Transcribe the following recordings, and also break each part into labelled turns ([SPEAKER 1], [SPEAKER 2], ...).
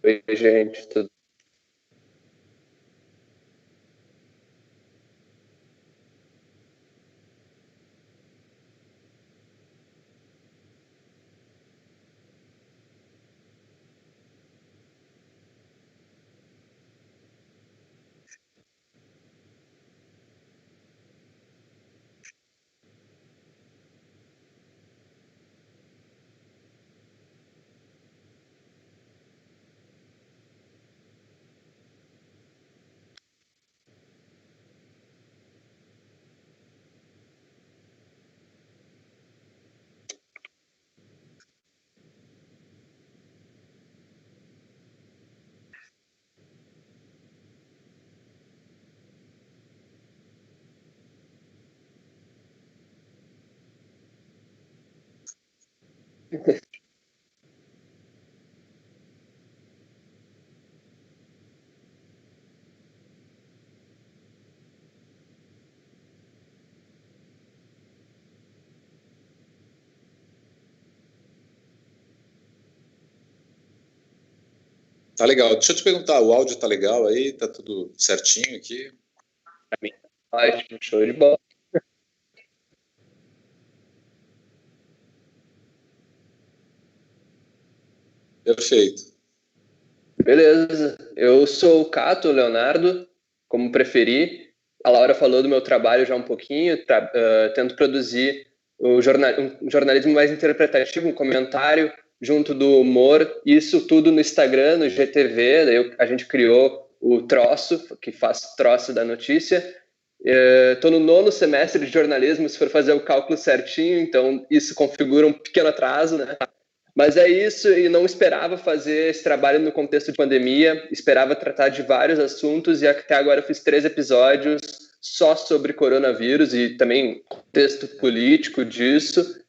[SPEAKER 1] Oi, gente, tudo
[SPEAKER 2] Tá legal. Deixa eu te perguntar, o áudio tá legal aí? Tá tudo certinho aqui?
[SPEAKER 1] ótimo, show de bola.
[SPEAKER 2] Perfeito.
[SPEAKER 1] Beleza, eu sou o Cato Leonardo, como preferir. A Laura falou do meu trabalho já um pouquinho, tento produzir um jornalismo mais interpretativo, um comentário junto do humor, isso tudo no Instagram, no GTV, daí a gente criou o Troço, que faz troço da notícia. Estou no 9º semestre de jornalismo, se for fazer o cálculo certinho, então isso configura um pequeno atraso, né? Mas é isso, e não esperava fazer esse trabalho no contexto de pandemia, esperava tratar de vários assuntos, e até agora eu fiz 3 episódios só sobre coronavírus e também contexto político disso.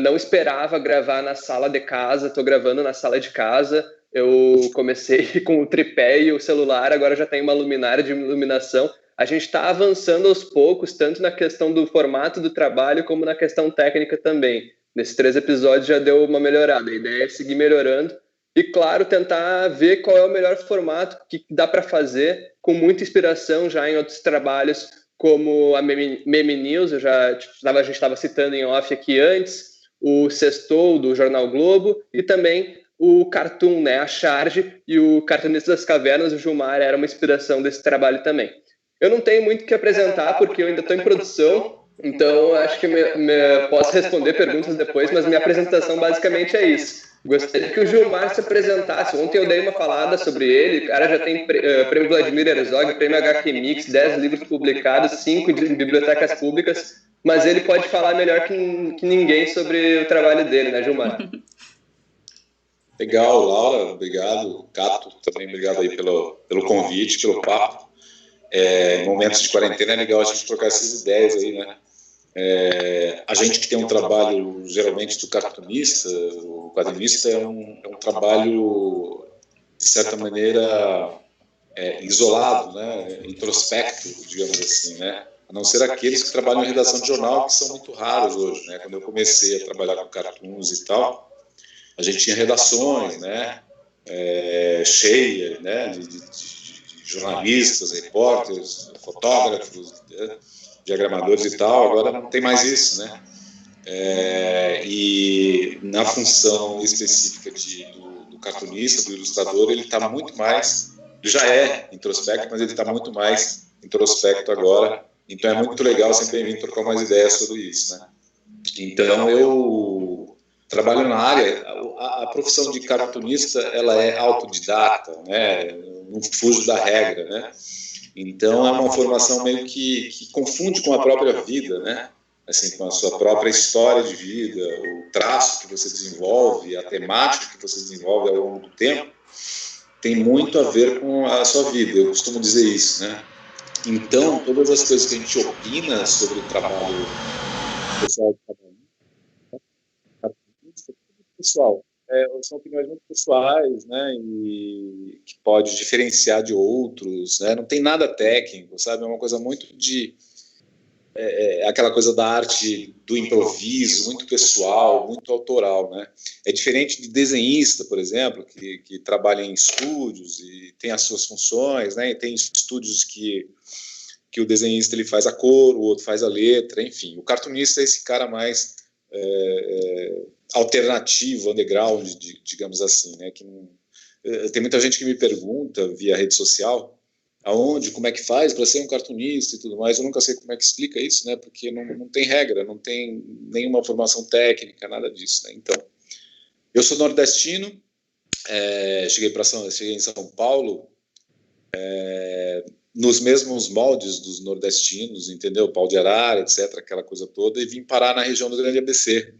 [SPEAKER 1] Não esperava gravar na sala de casa, estou gravando na sala de casa. Eu comecei com o tripé e o celular, agora já tem uma luminária de iluminação. A gente está avançando aos poucos, tanto na questão do formato do trabalho, como na questão técnica também. Nesses 3 episódios já deu uma melhorada. A ideia é seguir melhorando e, claro, tentar ver qual é o melhor formato que dá para fazer, com muita inspiração já em outros trabalhos, como a Meme News, a gente estava citando em off aqui antes, o Sextou, do Jornal Globo, e também o Cartoon, né, a Charge, e o Cartunista das Cavernas, o Gilmar, era uma inspiração desse trabalho também. Eu não tenho muito o que apresentar, porque eu ainda estou em produção, então acho que posso responder perguntas depois, mas minha apresentação basicamente é isso. Gostaria que o Gilmar se apresentasse. Ontem eu dei uma falada sobre ele. O cara já tem prêmio Vladimir Herzog, prêmio HQ Mix, 10 livros publicados, 5 de bibliotecas públicas. Mas ele pode falar melhor que ninguém sobre o trabalho dele, né, Gilmar?
[SPEAKER 2] Legal, Laura, obrigado. Cato, também obrigado aí pelo convite, pelo papo. Em momentos de quarentena é legal a gente trocar essas ideias aí, né? A gente que tem um trabalho geralmente do cartunista, o quadrinista é um trabalho, de certa maneira, isolado, né? Introspecto, digamos assim, né? A não ser aqueles que trabalham em redação de jornal, que são muito raros hoje, né? Quando eu comecei a trabalhar com cartoons e tal, a gente tinha redações, né? Cheias, né? De jornalistas, repórteres, fotógrafos, diagramadores e tal. Agora não tem mais isso, né? E na função específica do cartunista, do ilustrador, ele está muito mais, ele já é introspecto, mas ele está muito mais introspecto agora. Então é muito legal, sempre bem-vindo trocar umas ideias sobre isso, né? Então eu trabalho na área, a profissão de cartunista, ela é autodidata, né? Não fujo da regra, né? Então é uma formação meio que confunde com a própria vida, né? Assim, com a sua própria história de vida, o traço que você desenvolve, a temática que você desenvolve ao longo do tempo, tem muito a ver com a sua vida. Eu costumo dizer isso, né? Então, todas as coisas que a gente opina sobre o trabalho pessoal de cada um, pessoal, são opiniões muito pessoais, né? E que pode diferenciar de outros, né? Não tem nada técnico, sabe? É uma coisa muito aquela coisa da arte do improviso, muito pessoal, muito autoral, né? É diferente de desenhista, por exemplo, que trabalha em estúdios e tem as suas funções, né? E tem estúdios que o desenhista ele faz a cor, o outro faz a letra, enfim. O cartunista é esse cara mais alternativo, underground, digamos assim, né? Tem muita gente que me pergunta via rede social aonde, como é que faz para ser um cartunista e tudo mais. Eu nunca sei como é que explica isso, né? Porque não tem regra, não tem nenhuma formação técnica, nada disso, né? Então, eu sou nordestino, cheguei em São Paulo nos mesmos moldes dos nordestinos, entendeu? Pau de arara, etc., aquela coisa toda, e vim parar na região do Grande ABC.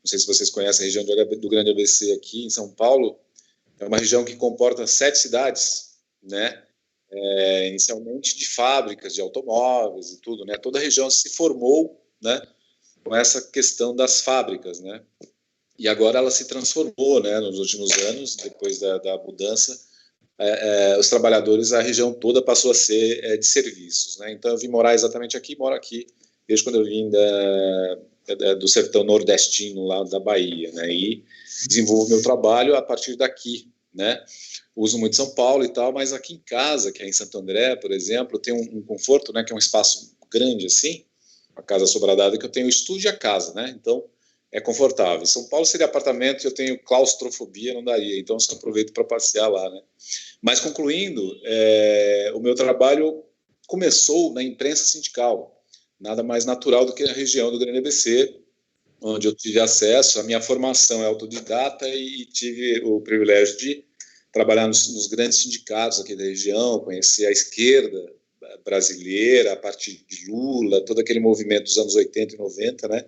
[SPEAKER 2] Não sei se vocês conhecem a região do Grande ABC aqui em São Paulo. É uma região que comporta 7 cidades, né? Inicialmente de fábricas de automóveis e tudo, né? Toda a região se formou, né, com essa questão das fábricas, né? E agora ela se transformou, né, nos últimos anos, depois da mudança, os trabalhadores, a região toda passou a ser de serviços, né? Então eu vim morar exatamente aqui, moro aqui desde quando eu vim do sertão nordestino lá da Bahia, né? E desenvolvo meu trabalho a partir daqui, né? Uso muito São Paulo e tal, mas aqui em casa, que é em Santo André, por exemplo, tem um conforto, né? Que é um espaço grande assim, uma casa sobradada, que eu tenho o estúdio e a casa, né? Então é confortável. Em São Paulo seria apartamento, eu tenho claustrofobia, não daria, então eu só aproveito para passear lá, né? Mas concluindo, o meu trabalho começou na imprensa sindical, nada mais natural do que a região do Grande ABC, onde eu tive acesso. A minha formação é autodidata e tive o privilégio de trabalhar nos grandes sindicatos aqui da região, conhecer a esquerda brasileira, a partir de Lula, todo aquele movimento dos anos 80 e 90, né?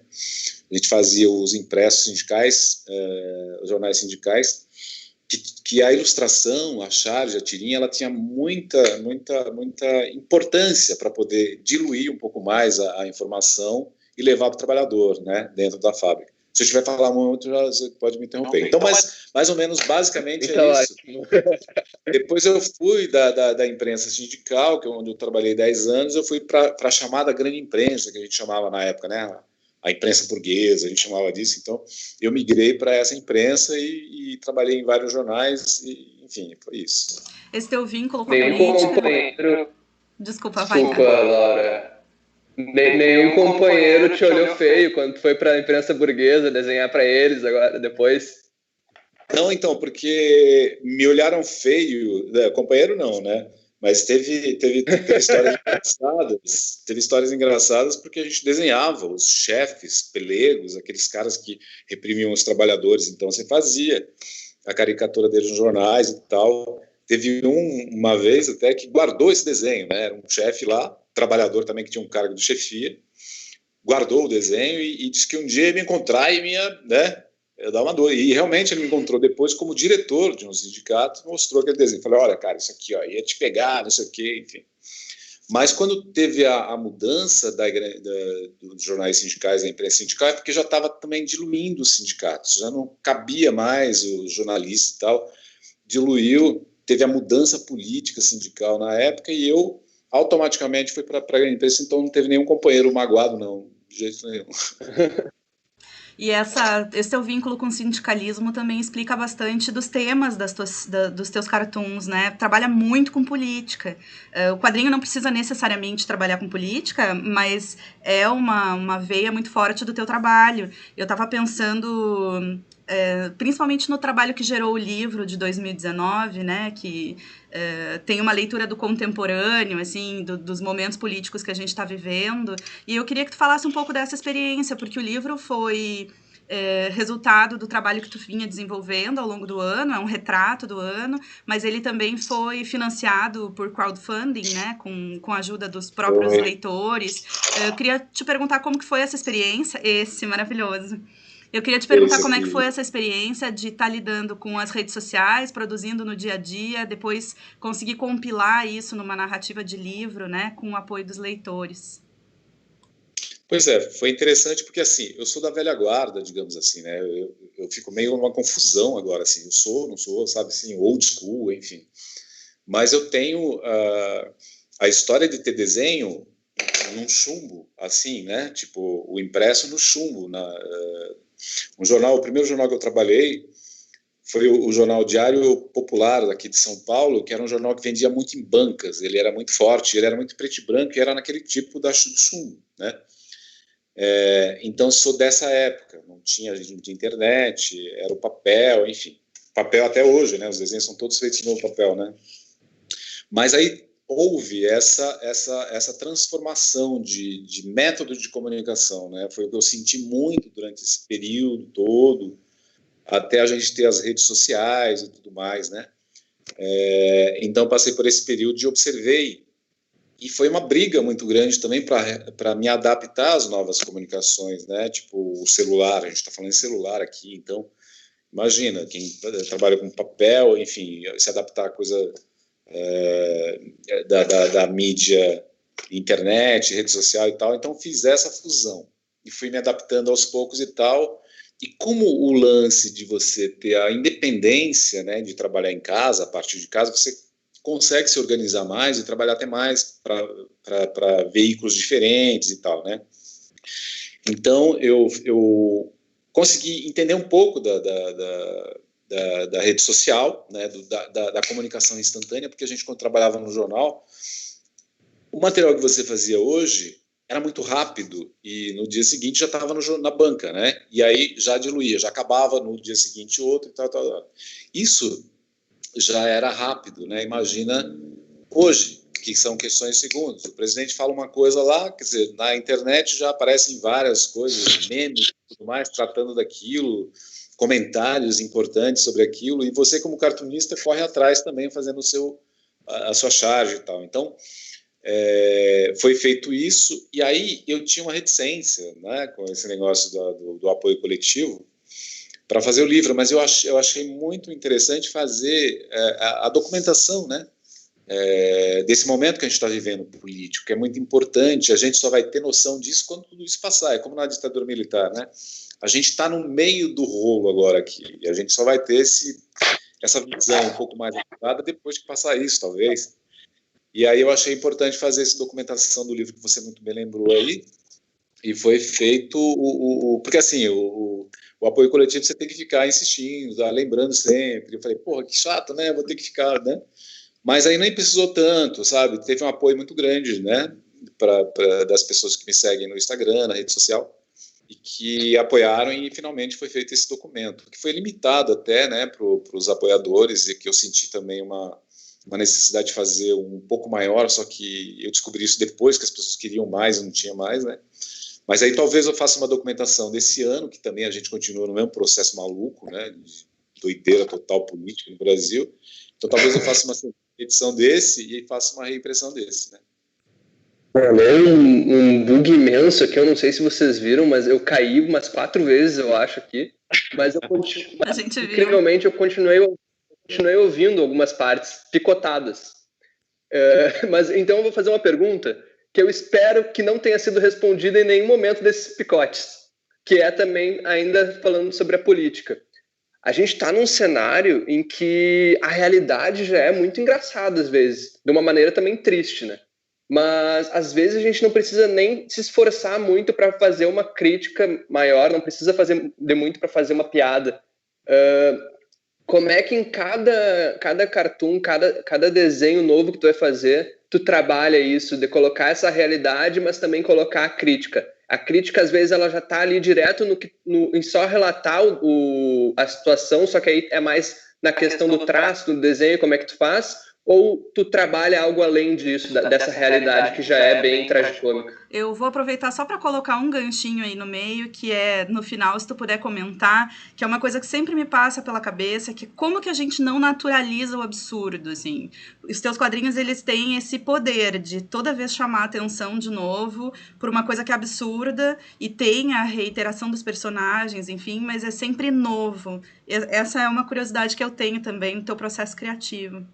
[SPEAKER 2] A gente fazia os impressos sindicais, os jornais sindicais, que a ilustração, a charge, a tirinha, ela tinha muita importância para poder diluir um pouco mais a informação e levar para o trabalhador, né, dentro da fábrica. Se eu estiver falando muito, você pode me interromper. Então, mais ou menos, basicamente é isso. Depois eu fui da imprensa sindical, que é onde eu trabalhei 10 anos, eu fui para a chamada grande imprensa, que a gente chamava na época, né, a imprensa burguesa, a gente chamava disso. Então, eu migrei para essa imprensa e trabalhei em vários jornais, e, enfim, foi isso.
[SPEAKER 3] Esse teu vínculo com a política...
[SPEAKER 1] companheiro...
[SPEAKER 3] Desculpa, vai.
[SPEAKER 1] Desculpa, Laura. Nenhum companheiro te olhou feio quando tu foi para a imprensa burguesa desenhar para eles agora, depois?
[SPEAKER 2] Não, então, porque me olharam feio, companheiro não, né? Mas teve histórias engraçadas. Teve histórias engraçadas porque a gente desenhava os chefes, pelegos, aqueles caras que reprimiam os trabalhadores. Então você fazia a caricatura deles nos jornais e tal. Teve uma vez até que guardou esse desenho, né? Era um chefe lá, trabalhador também que tinha um cargo de chefia, guardou o desenho e disse que um dia ia me encontrar e né? Dar uma dor. E realmente ele me encontrou depois como diretor de um sindicato, mostrou aquele desenho. Falei, olha, cara, isso aqui, ó, ia te pegar, não sei o quê, enfim. Mas quando teve a mudança dos jornais sindicais, da imprensa sindical, é porque já estava também diluindo os sindicatos, já não cabia mais os jornalistas e tal, diluiu, teve a mudança política sindical na época e eu automaticamente fui para a imprensa, então não teve nenhum companheiro magoado, não, de jeito nenhum.
[SPEAKER 3] E esse teu vínculo com o sindicalismo também explica bastante dos temas dos teus cartoons, né? Trabalha muito com política. O quadrinho não precisa necessariamente trabalhar com política, mas é uma veia muito forte do teu trabalho. Eu estava pensando, principalmente no trabalho que gerou o livro de 2019, né? Que tem uma leitura do contemporâneo, assim, dos momentos políticos que a gente está vivendo. E eu queria que tu falasse um pouco dessa experiência, porque o livro foi resultado do trabalho que tu vinha desenvolvendo ao longo do ano, é um retrato do ano, mas ele também foi financiado por crowdfunding, né, com a ajuda dos próprios leitores. Eu queria te perguntar como que foi essa experiência, maravilhoso. Eu queria te perguntar como é que foi essa experiência de estar lidando com as redes sociais, produzindo no dia a dia, depois conseguir compilar isso numa narrativa de livro, né, com o apoio dos leitores.
[SPEAKER 2] Pois é, foi interessante porque, assim, eu sou da velha guarda, digamos assim, né, eu fico meio numa confusão agora, assim, eu sou, não sou, sabe, assim, old school, enfim. Mas eu tenho a história de ter desenho num chumbo, assim, né? Tipo, o impresso no chumbo. O primeiro jornal que eu trabalhei foi o Jornal Diário Popular, daqui de São Paulo, que era um jornal que vendia muito em bancas. Ele era muito forte, ele era muito preto e branco, e era naquele tipo do chumbo, né? Então, sou dessa época. Não tinha internet, era o papel, enfim. Papel até hoje, né? Os desenhos são todos feitos no papel, né? Mas aí houve essa transformação de método de comunicação, né? Foi o que eu senti muito durante esse período todo, até a gente ter as redes sociais e tudo mais, né? Então, passei por esse período e observei, e foi uma briga muito grande também para me adaptar às novas comunicações, né? Tipo, o celular, a gente está falando de celular aqui, então, imagina, quem trabalha com papel, enfim, se adaptar à coisa da mídia, internet, rede social e tal. Então, fiz essa fusão e fui me adaptando aos poucos e tal. E como o lance de você ter a independência, né, de trabalhar em casa, a partir de casa, você consegue se organizar mais e trabalhar até mais para veículos diferentes e tal, né? Então, eu consegui entender um pouco da rede social, né, da comunicação instantânea, porque a gente, quando trabalhava no jornal, o material que você fazia hoje era muito rápido e no dia seguinte já estava na banca, né? E aí já diluía, já acabava no dia seguinte outro e tal. Isso já era rápido, né? Imagina hoje, que são questões de segundos. O presidente fala uma coisa lá, quer dizer, na internet já aparecem várias coisas, memes e tudo mais, tratando daquilo, comentários importantes sobre aquilo, e você, como cartunista, corre atrás também, fazendo a sua charge e tal. Então, foi feito isso, e aí eu tinha uma reticência, né, com esse negócio do apoio coletivo, para fazer o livro, mas eu achei muito interessante fazer a documentação, né, desse momento que a gente está vivendo político, que é muito importante. A gente só vai ter noção disso quando tudo isso passar. É como na ditadura militar, né? A gente está no meio do rolo agora aqui, e a gente só vai ter essa visão um pouco mais apurada depois que passar isso, talvez. E aí eu achei importante fazer essa documentação do livro que você muito bem lembrou aí, e foi feito porque assim, o apoio coletivo você tem que ficar insistindo, lembrando sempre. Eu falei, porra, que chato, né? Vou ter que ficar, né? Mas aí nem precisou tanto, sabe? Teve um apoio muito grande, né? Das pessoas que me seguem no Instagram, na rede social, e que apoiaram, e finalmente foi feito esse documento, que foi limitado até, né, para os apoiadores, e que eu senti também uma necessidade de fazer um pouco maior, só que eu descobri isso depois, que as pessoas queriam mais e não tinha mais, né? Mas aí talvez eu faça uma documentação desse ano, que também a gente continua no mesmo processo maluco, né, de doideira total política no Brasil. Então talvez eu faça uma edição desse e faça uma reimpressão desse, né?
[SPEAKER 1] Um bug imenso aqui, eu não sei se vocês viram, mas eu caí umas 4 vezes, eu acho, aqui. Mas incrivelmente eu continuei ouvindo algumas partes picotadas. Mas então eu vou fazer uma pergunta que eu espero que não tenha sido respondida em nenhum momento desses picotes, que é também ainda falando sobre a política. A gente está num cenário em que a realidade já é muito engraçada às vezes, de uma maneira também triste, né? Mas às vezes a gente não precisa nem se esforçar muito para fazer uma crítica maior, não precisa fazer de muito para fazer uma piada. Como é que em cada cartoon, cada desenho novo que tu vai fazer, tu trabalha isso, de colocar essa realidade, mas também colocar a crítica? A crítica, às vezes, ela já está ali direto em só relatar a situação, só que aí é mais na questão do traço, do desenho, como é que tu faz, ou tu trabalha algo além disso, dessa realidade que já é bem tragicômica?
[SPEAKER 3] Eu vou aproveitar só para colocar um ganchinho aí no meio, que é, no final, se tu puder comentar, que é uma coisa que sempre me passa pela cabeça, que como que a gente não naturaliza o absurdo, assim. Os teus quadrinhos, eles têm esse poder de toda vez chamar a atenção de novo por uma coisa que é absurda, e tem a reiteração dos personagens, enfim, mas é sempre novo. Essa é uma curiosidade que eu tenho também no teu processo criativo.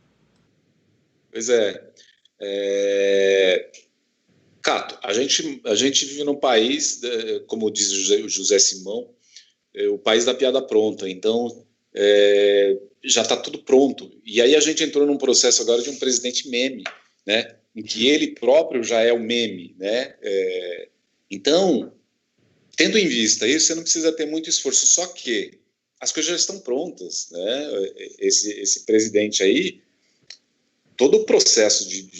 [SPEAKER 2] Pois Cato, a gente vive num país, como diz o José Simão, o país da piada pronta. Então, já está tudo pronto. E aí a gente entrou num processo agora de um presidente meme, né? em que ele próprio já é o meme, né? Então, tendo em vista isso, você não precisa ter muito esforço, só que as coisas já estão prontas, né? Esse presidente aí, todo o processo de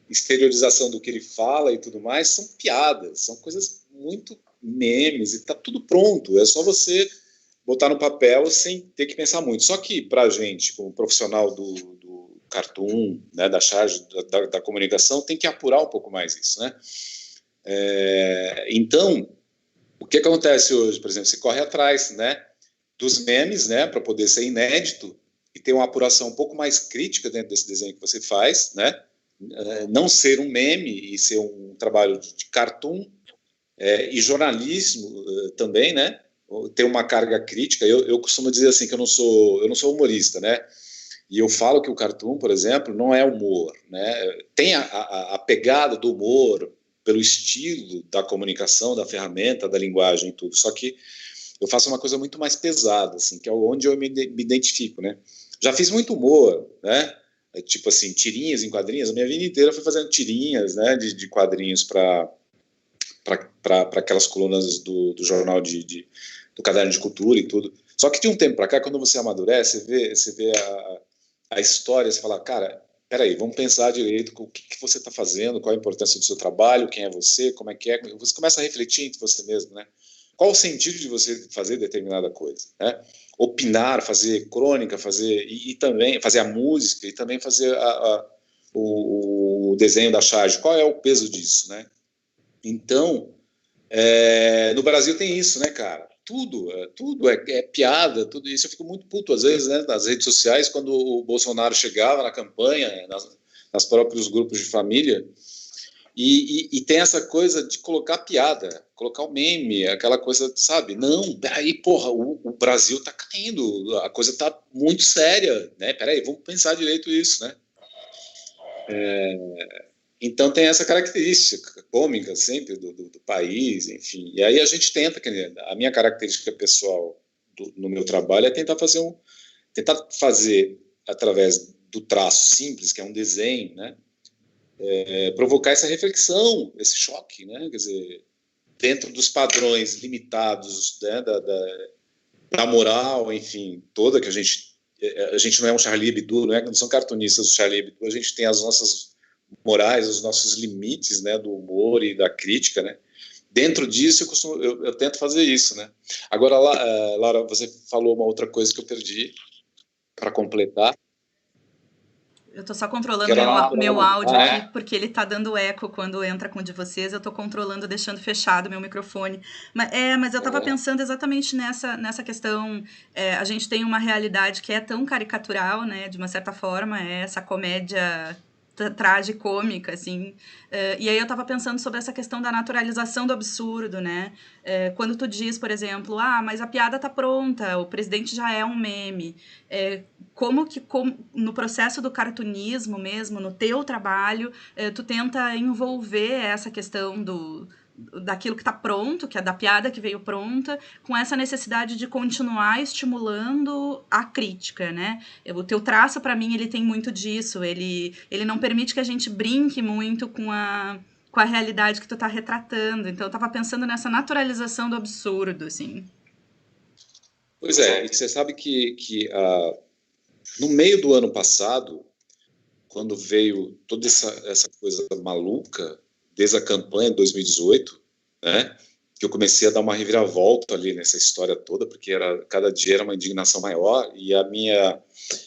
[SPEAKER 2] exteriorização do que ele fala e tudo mais são piadas, são coisas muito memes, e tá tudo pronto, é só você botar no papel sem ter que pensar muito. Só que pra gente, como profissional do cartoon, né, da charge, da comunicação, tem que apurar um pouco mais isso, né? Então, o que acontece hoje, por exemplo, você corre atrás, né, dos memes, né, para poder ser inédito e ter uma apuração um pouco mais crítica dentro desse desenho que você faz, né, não ser um meme e ser um trabalho de cartoon, e jornalismo também, né, ter uma carga crítica. Eu costumo dizer assim que eu não sou humorista, né, e eu falo que o cartoon, por exemplo, não é humor, né, tem a pegada do humor pelo estilo da comunicação, da ferramenta, da linguagem e tudo, só que eu faço uma coisa muito mais pesada, assim, que é onde eu me identifico, né. Já fiz muito humor, né, tipo assim, tirinhas em quadrinhos, a minha vida inteira foi fazendo tirinhas, né, de quadrinhos para aquelas colunas do jornal do Caderno de Cultura e tudo. Só que de um tempo para cá, quando você amadurece, você vê a história, você fala, cara, peraí, vamos pensar direito o que você está fazendo, qual a importância do seu trabalho, quem é você, como é que é. Você começa a refletir entre você mesmo, né? Qual o sentido de você fazer determinada coisa, né? Opinar, fazer crônica, e também fazer a música e também fazer o desenho da charge. Qual é o peso disso, né? Então, no Brasil tem isso, né, cara? Tudo é piada, tudo isso. Eu fico muito puto, às vezes, né, nas redes sociais, quando o Bolsonaro chegava na campanha, nas próprios grupos de família, e tem essa coisa de colocar piada, colocar o meme, aquela coisa, sabe? Não, peraí, porra, o Brasil tá caindo, a coisa tá muito séria, né? Peraí, vamos pensar direito isso, né? Então tem essa característica cômica sempre do país, enfim. E aí a gente tenta, a minha característica pessoal no meu trabalho é tentar fazer através do traço simples, que é um desenho, né, provocar essa reflexão, esse choque, né, quer dizer, dentro dos padrões limitados, né, da moral, enfim, toda que a gente não é um Charlie Hebdo, não são cartunistas do Charlie Hebdo, a gente tem as nossas morais, os nossos limites, né, do humor e da crítica, né. Dentro disso eu tento fazer isso, né. Agora, Laura, você falou uma outra coisa que eu perdi para completar.
[SPEAKER 3] Eu tô só controlando meu áudio aqui, porque ele tá dando eco quando entra com o de vocês. Eu tô controlando, deixando fechado meu microfone. Mas eu tava pensando exatamente nessa questão. A gente tem uma realidade que é tão caricatural, né? De uma certa forma, é essa comédia tragicômica, assim. E aí eu tava pensando sobre essa questão da naturalização do absurdo, né? Quando tu diz, por exemplo, mas a piada tá pronta, o presidente já é um meme. Como no processo do cartunismo mesmo, no teu trabalho, tu tenta envolver essa questão daquilo que está pronto, que é da piada que veio pronta, com essa necessidade de continuar estimulando a crítica, né? O teu traço, para mim, ele tem muito disso, ele não permite que a gente brinque muito com a realidade que tu tá retratando. Então, eu tava pensando nessa naturalização do absurdo, assim.
[SPEAKER 2] Pois é, e você sabe que no meio do ano passado, quando veio toda essa coisa maluca, desde a campanha de 2018, né, que eu comecei a dar uma reviravolta ali nessa história toda, porque cada dia era uma indignação maior, e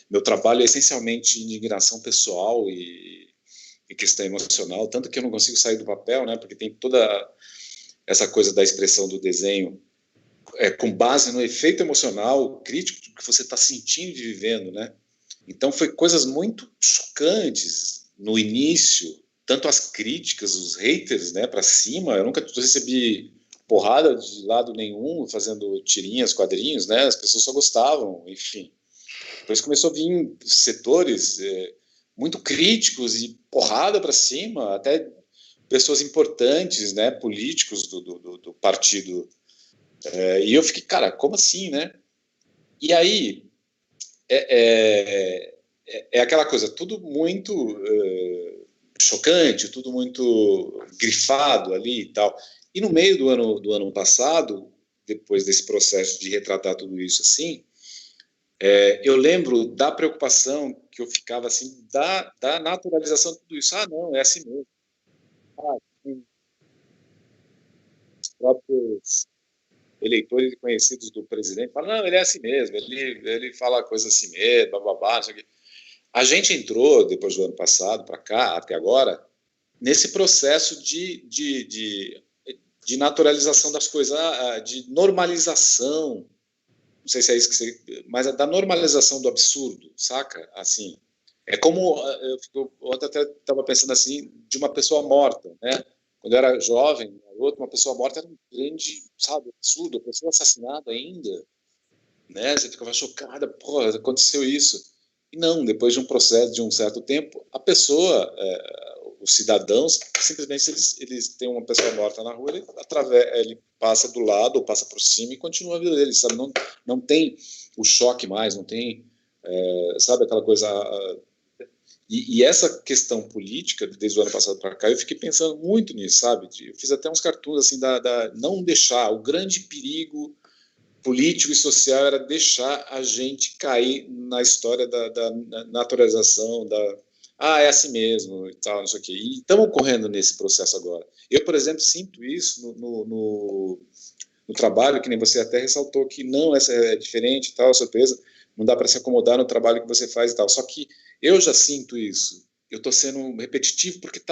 [SPEAKER 2] meu trabalho é essencialmente indignação pessoal e questão emocional, tanto que eu não consigo sair do papel, né, porque tem toda essa coisa da expressão do desenho com base no efeito emocional crítico que você está sentindo e vivendo, né? Então foi coisas muito chocantes no início, tanto as críticas, os haters, né, para cima. Eu nunca recebi porrada de lado nenhum fazendo tirinhas, quadrinhos, né? As pessoas só gostavam, enfim. Depois começou a vir setores muito críticos e porrada para cima, até pessoas importantes, né, políticos do partido. E eu fiquei, cara, como assim, né? E aí é aquela coisa, tudo muito chocante, tudo muito grifado ali e tal. E no meio do ano passado, depois desse processo de retratar tudo isso assim, eu lembro da preocupação que eu ficava assim, da naturalização de tudo isso. Não, é assim mesmo. Os próprios eleitores e conhecidos do presidente falam, não, ele é assim mesmo, ele fala coisas assim mesmo, bababá, não sei o quê. A gente entrou, depois do ano passado, para cá, até agora, nesse processo de naturalização das coisas, de normalização, não sei se é isso que você... Mas da normalização do absurdo, saca? Assim, é como... Eu ontem até estava pensando assim, de uma pessoa morta, né? Quando eu era jovem, uma pessoa morta era um grande, sabe, absurdo, a pessoa assassinada ainda, né? Você ficava chocada, pô, aconteceu isso. E não, depois de um processo de um certo tempo, a pessoa, os cidadãos, simplesmente eles têm uma pessoa morta na rua, ele passa do lado ou passa por cima e continua a vida dele, sabe? Não tem o choque mais, não tem, sabe, aquela coisa... E essa questão política, desde o ano passado para cá, eu fiquei pensando muito nisso, sabe? Eu fiz até uns cartoons assim, não deixar, o grande perigo político e social era deixar a gente cair na história da naturalização, é assim mesmo e tal, não sei o quê. E estamos correndo nesse processo agora. Eu, por exemplo, sinto isso no trabalho, que nem você até ressaltou que não, essa é diferente e tal, surpresa, não dá para se acomodar no trabalho que você faz e tal. Só que eu já sinto isso. Eu estou sendo repetitivo porque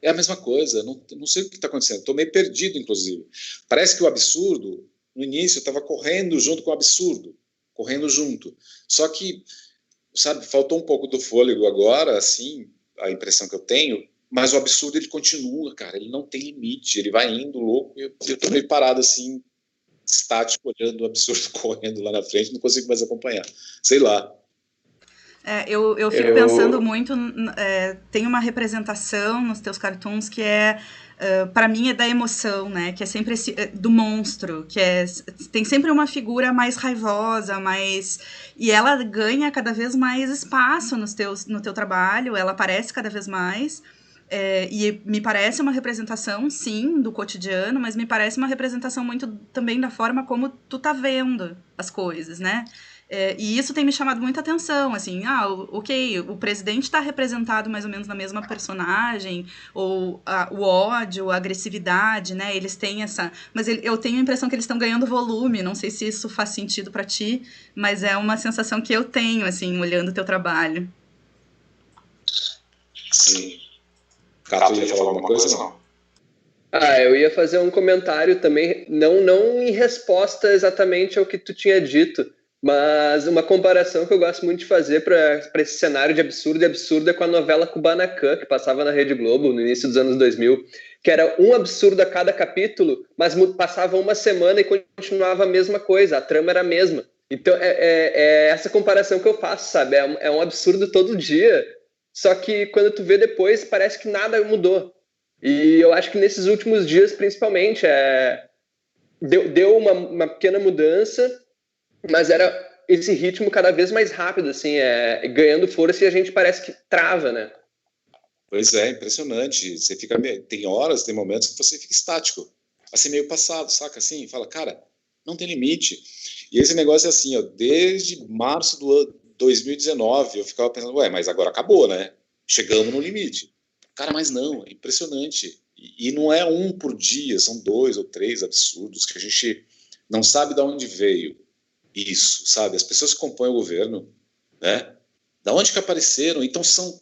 [SPEAKER 2] é a mesma coisa. Não sei o que está acontecendo. Estou meio perdido, inclusive. Parece que o absurdo, no início, eu estava correndo junto com o absurdo. Correndo junto. Só que, sabe, faltou um pouco do fôlego agora, assim, a impressão que eu tenho, mas o absurdo, ele continua, cara. Ele não tem limite. Ele vai indo louco. Eu estou meio parado, assim, estático, olhando o absurdo correndo lá na frente. Não consigo mais acompanhar. Sei lá.
[SPEAKER 3] Eu fico pensando muito, tem uma representação nos teus cartoons que para mim é da emoção, né, que é sempre do monstro, que tem sempre uma figura mais raivosa, e ela ganha cada vez mais espaço no teu trabalho, ela aparece cada vez mais, e me parece uma representação, sim, do cotidiano, mas me parece uma representação muito também da forma como tu tá vendo as coisas, né? E isso tem me chamado muita atenção, assim, ok, o presidente está representado mais ou menos na mesma personagem, ou o ódio, a agressividade, né, eles têm essa... Mas eu tenho a impressão que eles estão ganhando volume, não sei se isso faz sentido para ti, mas é uma sensação que eu tenho, assim, olhando o teu trabalho.
[SPEAKER 2] Sim. Cato, ia falar alguma coisa, não?
[SPEAKER 1] Eu ia fazer um comentário também, não em resposta exatamente ao que tu tinha dito, mas uma comparação que eu gosto muito de fazer para esse cenário de absurdo e absurdo é com a novela Kubanacan, que passava na Rede Globo no início dos anos 2000, que era um absurdo a cada capítulo, mas passava uma semana e continuava a mesma coisa, a trama era a mesma. Então é essa comparação que eu faço, sabe? É um absurdo todo dia, só que quando tu vê depois parece que nada mudou. E eu acho que nesses últimos dias, principalmente, deu uma pequena mudança, mas era esse ritmo cada vez mais rápido, assim, ganhando força e a gente parece que trava, né?
[SPEAKER 2] Pois é, impressionante. Você fica tem horas, tem momentos que você fica estático, assim, meio passado, saca? Assim, fala, cara, não tem limite. E esse negócio é assim, ó, desde março do 2019, eu ficava pensando, mas agora acabou, né? Chegamos no limite. Cara, mas não, é impressionante. E não é um por dia, são 2 ou 3 absurdos que a gente não sabe de onde veio isso, sabe? As pessoas que compõem o governo, né? Da onde que apareceram? Então são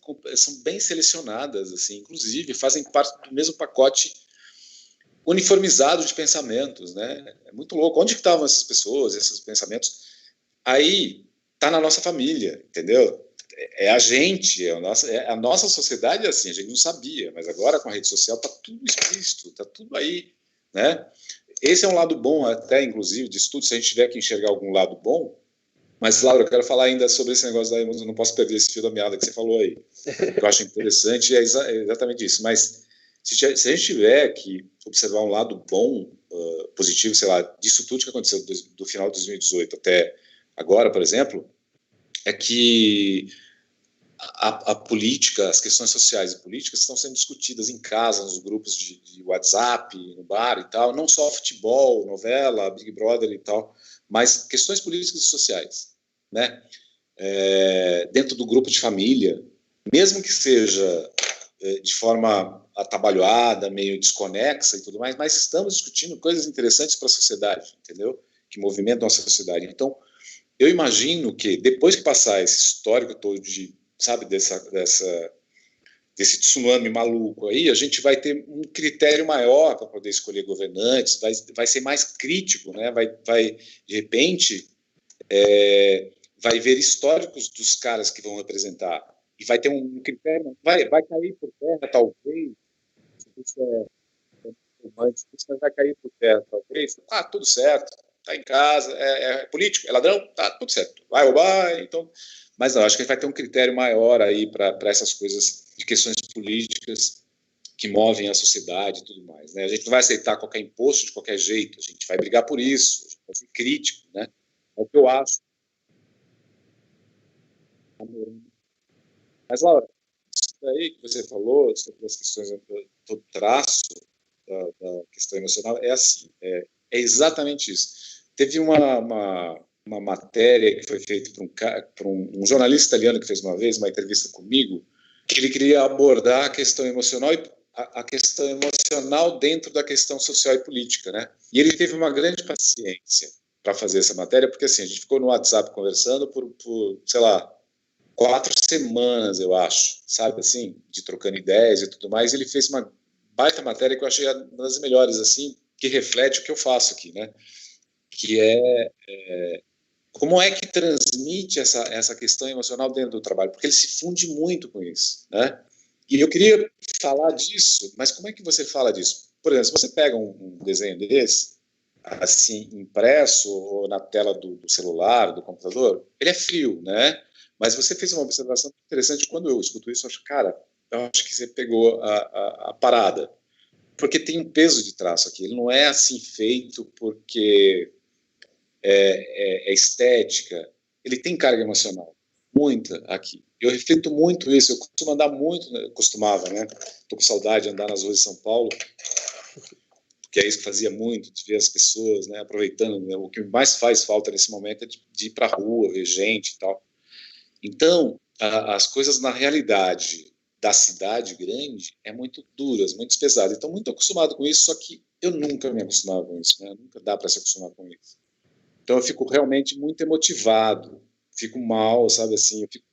[SPEAKER 2] bem selecionadas, assim, inclusive fazem parte do mesmo pacote uniformizado de pensamentos, né? É muito louco. Onde que estavam essas pessoas, esses pensamentos? Aí tá na nossa família, entendeu? É a gente, a nossa sociedade é assim, a gente não sabia, mas agora com a rede social tá tudo explícito, tá tudo aí, né? Esse é um lado bom até, inclusive, de estudo, se a gente tiver que enxergar algum lado bom. Mas, Laura, eu quero falar ainda sobre esse negócio da emoção, não posso perder esse fio da meada que você falou aí, que eu acho interessante, é exatamente isso. Mas se a gente tiver que observar um lado bom, positivo, sei lá, disso tudo que aconteceu do final de 2018 até agora, por exemplo, é que a política, as questões sociais e políticas estão sendo discutidas em casa, nos grupos de WhatsApp, no bar e tal, não só futebol, novela, Big Brother e tal, mas questões políticas e sociais, né? Dentro do grupo de família, mesmo que seja de forma atabalhoada, meio desconexa e tudo mais, mas estamos discutindo coisas interessantes para a sociedade, entendeu? Que movimentam a sociedade. Então, eu imagino que depois que passar esse histórico todo sabe, desse tsunami maluco aí, a gente vai ter um critério maior para poder escolher governantes, vai ser mais crítico, né? Vai de repente, vai ver históricos dos caras que vão representar, e vai ter um critério, vai cair por terra, talvez, isso vai cair por terra, talvez, tudo certo, tá em casa, é político, é ladrão, tá tudo certo, vai roubar, então... Mas não, acho que vai ter um critério maior aí para essas coisas de questões políticas que movem a sociedade e tudo mais, né? A gente não vai aceitar qualquer imposto de qualquer jeito, a gente vai brigar por isso, a gente vai ser crítico, né? É o que eu acho. Mas, Laura, isso aí que você falou sobre as questões do traço da questão emocional é assim, é exatamente isso. Teve uma matéria que foi feita por um jornalista italiano que fez uma vez uma entrevista comigo, que ele queria abordar a questão emocional e a questão emocional dentro da questão social e política, né? E ele teve uma grande paciência para fazer essa matéria, porque assim, a gente ficou no WhatsApp conversando por sei lá, 4 semanas, eu acho, sabe, assim, de trocando ideias e tudo mais. Ele fez uma baita matéria que eu achei uma das melhores, assim, que reflete o que eu faço aqui, né? Que como é que transmite essa questão emocional dentro do trabalho, porque ele se funde muito com isso, né? E eu queria falar disso, mas como é que você fala disso? Por exemplo, se você pega um desenho desse, assim, impresso ou na tela do celular, do computador, ele é frio, né? Mas você fez uma observação interessante. Quando eu escuto isso, eu acho, cara, eu acho que você pegou a parada, porque tem um peso de traço aqui. Ele não é assim feito porque é estética, ele tem carga emocional, muita aqui. Eu reflito muito isso, eu costumo andar muito, costumava, né? Tô com saudade de andar nas ruas de São Paulo, porque é isso que fazia muito, de ver as pessoas, né, aproveitando, né? O que mais faz falta nesse momento é de ir para a rua, ver gente e tal. Então, as coisas na realidade da cidade grande é muito duras, muito pesadas. Então, muito acostumado com isso, só que eu nunca me acostumava com isso, né? Nunca dá para se acostumar com isso. Então eu fico realmente muito emotivado, fico mal, sabe, assim, eu fico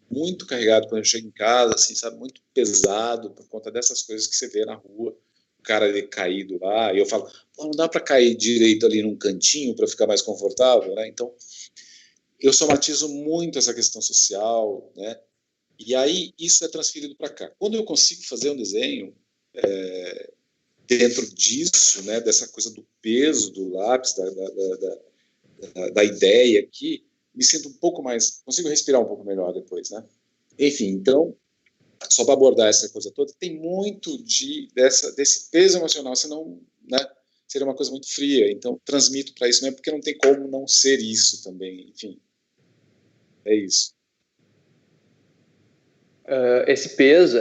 [SPEAKER 2] muito carregado quando eu chego em casa, assim, sabe, muito pesado por conta dessas coisas que você vê na rua, o cara ali caído lá, e eu falo, não dá para cair direito ali num cantinho para ficar mais confortável, né? Então eu somatizo muito essa questão social, né? E aí isso é transferido para cá. Quando eu consigo fazer um desenho dentro disso, né, dessa coisa do peso do lápis, da ideia aqui, me sinto um pouco mais, consigo respirar um pouco melhor depois, né? Enfim, então, só para abordar essa coisa toda, tem muito desse peso emocional, senão, né, seria uma coisa muito fria. Então, transmito para isso mesmo, porque não tem como não ser isso também. Enfim, é isso.
[SPEAKER 1] Esse peso,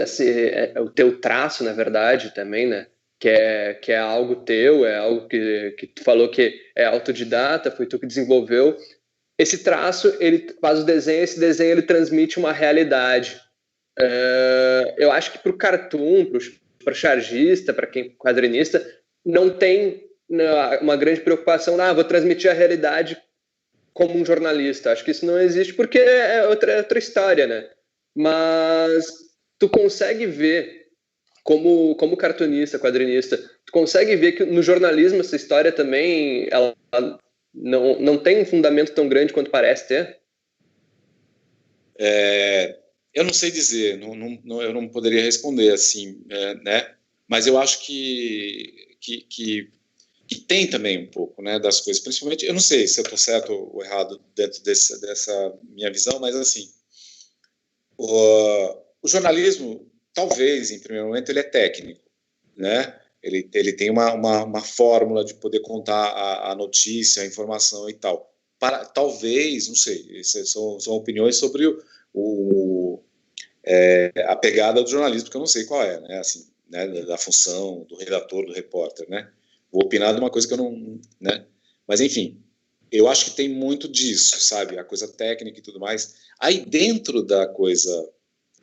[SPEAKER 1] o teu traço, na verdade, também, né? Que é algo teu, é algo que tu falou que é autodidata, foi tu que desenvolveu. Esse traço, ele faz o desenho, esse desenho ele transmite uma realidade. Eu acho que para o cartoon, para o chargista, para quem quadrinista, não tem uma grande preocupação, vou transmitir a realidade como um jornalista. Acho que isso não existe porque é outra história, né? Mas tu consegue ver, como cartunista, quadrinista, tu consegue ver que no jornalismo essa história também ela não tem um fundamento tão grande quanto parece ter?
[SPEAKER 2] Eu não sei dizer, eu não poderia responder assim, né? Mas eu acho que tem também um pouco, né, das coisas, principalmente, eu não sei se eu estou certo ou errado dentro dessa minha visão, mas assim, o jornalismo, talvez, em primeiro momento, ele é técnico, né? Ele tem uma fórmula de poder contar a notícia, a informação e tal. talvez, não sei, são opiniões sobre a pegada do jornalismo, que eu não sei qual é, né, assim, né, da função do redator, do repórter, né? Vou opinar de uma coisa que eu não, né? Mas enfim, eu acho que tem muito disso, sabe? A coisa técnica e tudo mais. Aí dentro da coisa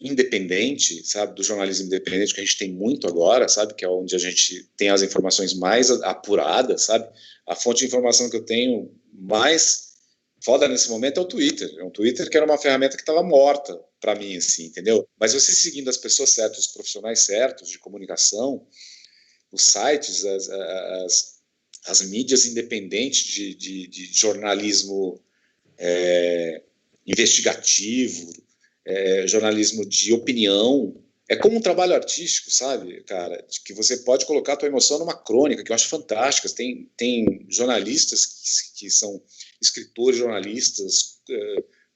[SPEAKER 2] independente, sabe, do jornalismo independente, que a gente tem muito agora, sabe, que é onde a gente tem as informações mais apuradas, sabe? A fonte de informação que eu tenho mais foda nesse momento é o Twitter. É um Twitter que era uma ferramenta que estava morta para mim, assim, entendeu? Mas você seguindo as pessoas certas, os profissionais certos de comunicação, os sites, as mídias independentes de jornalismo investigativo, jornalismo de opinião, é como um trabalho artístico, sabe, cara, que você pode colocar a tua emoção numa crônica, que eu acho fantástica. Tem jornalistas que são escritores, jornalistas,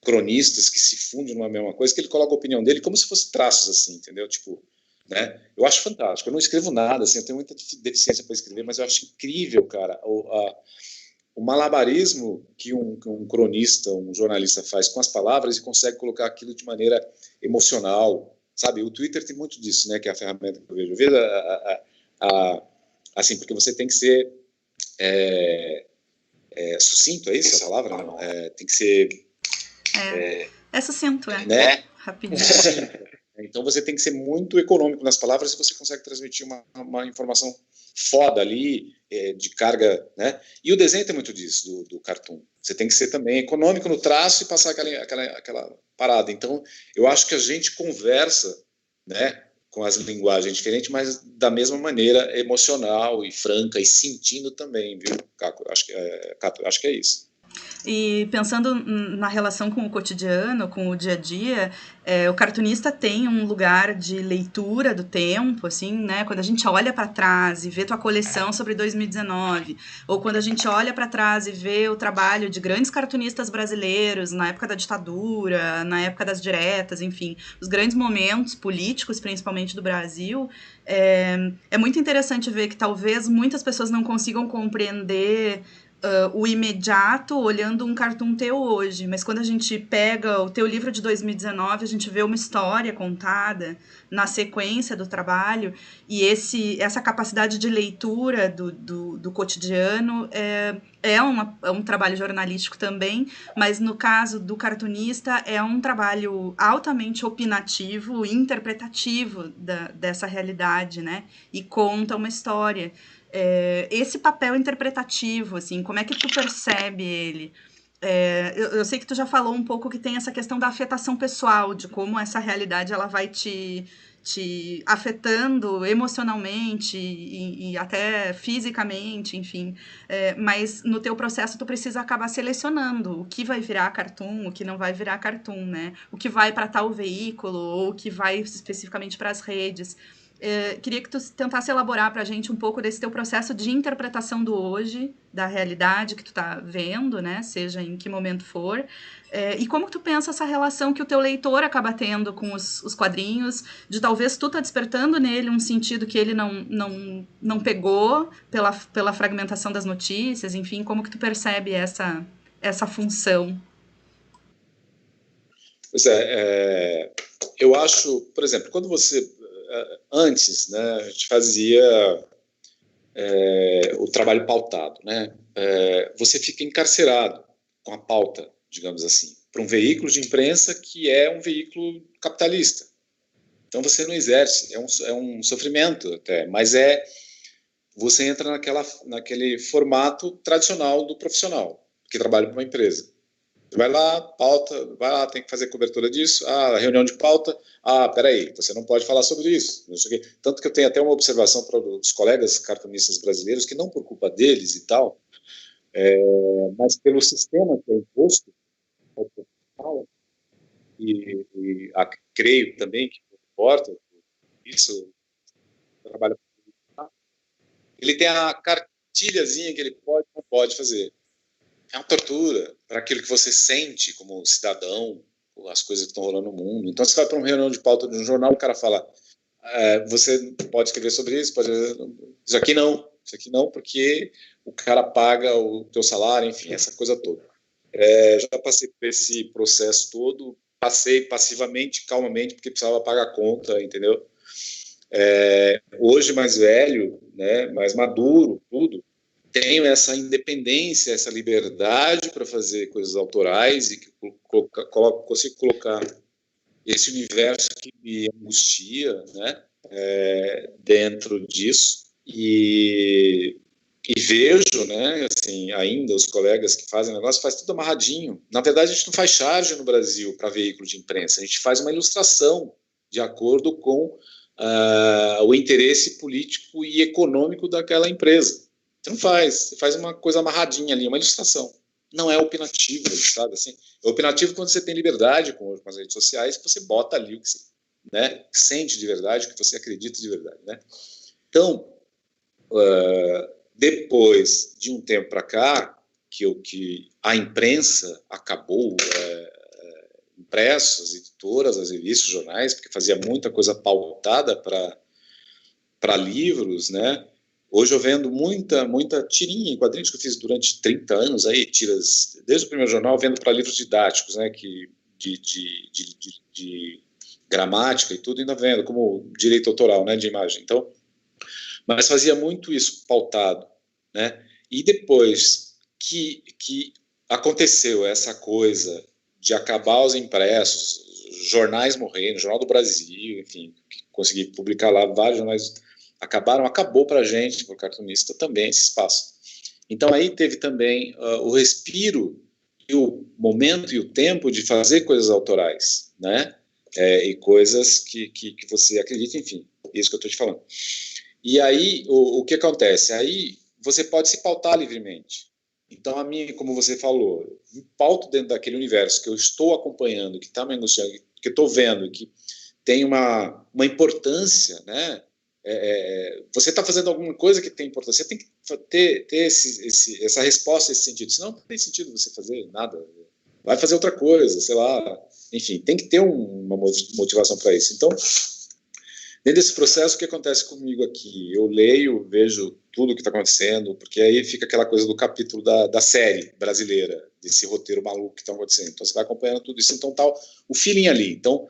[SPEAKER 2] cronistas, que se fundem numa mesma coisa, que ele coloca a opinião dele como se fosse traços, assim, entendeu? Tipo, né? Eu acho fantástico. Eu não escrevo nada, assim, eu tenho muita deficiência para escrever, mas eu acho incrível, cara, o malabarismo que um cronista, um jornalista faz com as palavras e consegue colocar aquilo de maneira emocional, sabe? O Twitter tem muito disso, né? Que é a ferramenta que eu vejo. Eu vejo assim, porque você tem que ser sucinto, é isso a palavra? Não? Tem que ser...
[SPEAKER 3] É sucinto,
[SPEAKER 2] né?
[SPEAKER 3] Rapidinho.
[SPEAKER 2] Então você tem que ser muito econômico nas palavras e você consegue transmitir uma informação foda ali, de carga, né? E o desenho tem muito disso, do cartoon. Você tem que ser também econômico no traço e passar aquela parada. Então, eu acho que a gente conversa, né, com as linguagens diferentes, mas da mesma maneira emocional e franca e sentindo também, viu, Caco? Cato, acho que é isso.
[SPEAKER 3] E pensando na relação com o cotidiano, com o dia a dia, o cartunista tem um lugar de leitura do tempo, assim, né? Quando a gente olha para trás e vê tua coleção sobre 2019, ou quando a gente olha para trás e vê o trabalho de grandes cartunistas brasileiros na época da ditadura, na época das diretas, enfim, os grandes momentos políticos, principalmente do Brasil, é muito interessante ver que talvez muitas pessoas não consigam compreender o imediato olhando um cartoon teu hoje, mas quando a gente pega o teu livro de 2019, a gente vê uma história contada na sequência do trabalho, e essa capacidade de leitura do cotidiano é um trabalho jornalístico também, mas no caso do cartunista é um trabalho altamente opinativo, interpretativo dessa realidade, né? E conta uma história. Esse papel interpretativo, assim, como é que tu percebe ele? Eu sei que tu já falou um pouco que tem essa questão da afetação pessoal, de como essa realidade ela vai te afetando emocionalmente e até fisicamente, enfim. Mas no teu processo tu precisa acabar selecionando o que vai virar cartoon, o que não vai virar cartoon, né? O que vai para tal veículo ou o que vai especificamente para as redes. Queria que tu tentasse elaborar para a gente um pouco desse teu processo de interpretação do hoje, da realidade que tu tá vendo, né? Seja em que momento for. E como que tu pensa essa relação que o teu leitor acaba tendo com os quadrinhos, de talvez tu tá despertando nele um sentido que ele não pegou pela fragmentação das notícias, enfim, como que tu percebe essa função?
[SPEAKER 2] Pois eu acho, por exemplo, quando você... Antes, né, a gente fazia o trabalho pautado, né? Você fica encarcerado com a pauta, digamos assim, para um veículo de imprensa que é um veículo capitalista. Então você não exerce, é um sofrimento até, mas você entra naquele formato tradicional do profissional que trabalha para uma empresa. Vai lá, pauta, vai lá, tem que fazer cobertura disso, reunião de pauta, peraí, você não pode falar sobre isso. Tanto que eu tenho até uma observação para os colegas cartunistas brasileiros, que não por culpa deles e tal, mas pelo sistema que é imposto, creio também que não importa, isso trabalha. Ele tem a cartilhazinha que ele pode ou não pode fazer. É uma tortura para aquilo que você sente como cidadão, as coisas que estão rolando no mundo. Então, você vai para uma reunião de pauta de um jornal, o cara fala, você pode escrever sobre isso, isso aqui não, porque o cara paga o teu salário, enfim, essa coisa toda. já passei por esse processo todo, passei passivamente, calmamente, porque precisava pagar a conta, entendeu? Hoje mais velho, né, mais maduro, tudo, tenho essa independência, essa liberdade para fazer coisas autorais e que consigo colocar esse universo que me angustia, né, dentro disso, e vejo, né, assim, ainda os colegas que fazem negócio, faz tudo amarradinho. Na verdade, a gente não faz charge no Brasil para veículo de imprensa, a gente faz uma ilustração de acordo com o interesse político e econômico daquela empresa. Você não faz, você faz uma coisa amarradinha ali, uma ilustração. Não é opinativo, sabe? Assim, é opinativo quando você tem liberdade com as redes sociais, que você bota ali o que você, né, sente de verdade, o que você acredita de verdade, né? Então, depois de um tempo para cá, que a imprensa acabou, impressos, editoras, as revistas, os jornais, porque fazia muita coisa pautada para livros, né? Hoje eu vendo muita tirinha em quadrinhos que eu fiz durante 30 anos, aí, tiras, desde o primeiro jornal, vendo para livros didáticos, né, de gramática e tudo, ainda vendo, como direito autoral, né, de imagem. Então, mas fazia muito isso, pautado, né? E depois que aconteceu essa coisa de acabar os impressos, jornais morrendo, Jornal do Brasil, enfim, consegui publicar lá vários jornais, acabou para a gente, para o cartunista também, esse espaço. Então aí teve também o respiro e o momento e o tempo de fazer coisas autorais, né? E coisas que você acredita, enfim, isso que eu estou te falando. E aí, o que acontece? Aí você pode se pautar livremente. Então, a mim, como você falou, me pauto dentro daquele universo que eu estou acompanhando, que está me angustiando, que eu estou vendo, que tem uma importância, né? Você está fazendo alguma coisa que tem importância, você tem que ter essa resposta nesse sentido, senão não tem sentido você fazer nada, vai fazer outra coisa, sei lá, enfim, tem que ter uma motivação para isso. Então, dentro desse processo, o que acontece comigo aqui? Eu leio, vejo tudo o que está acontecendo, porque aí fica aquela coisa do capítulo da série brasileira, desse roteiro maluco que está acontecendo. Então, você vai acompanhando tudo isso, então tá o feeling ali. Então,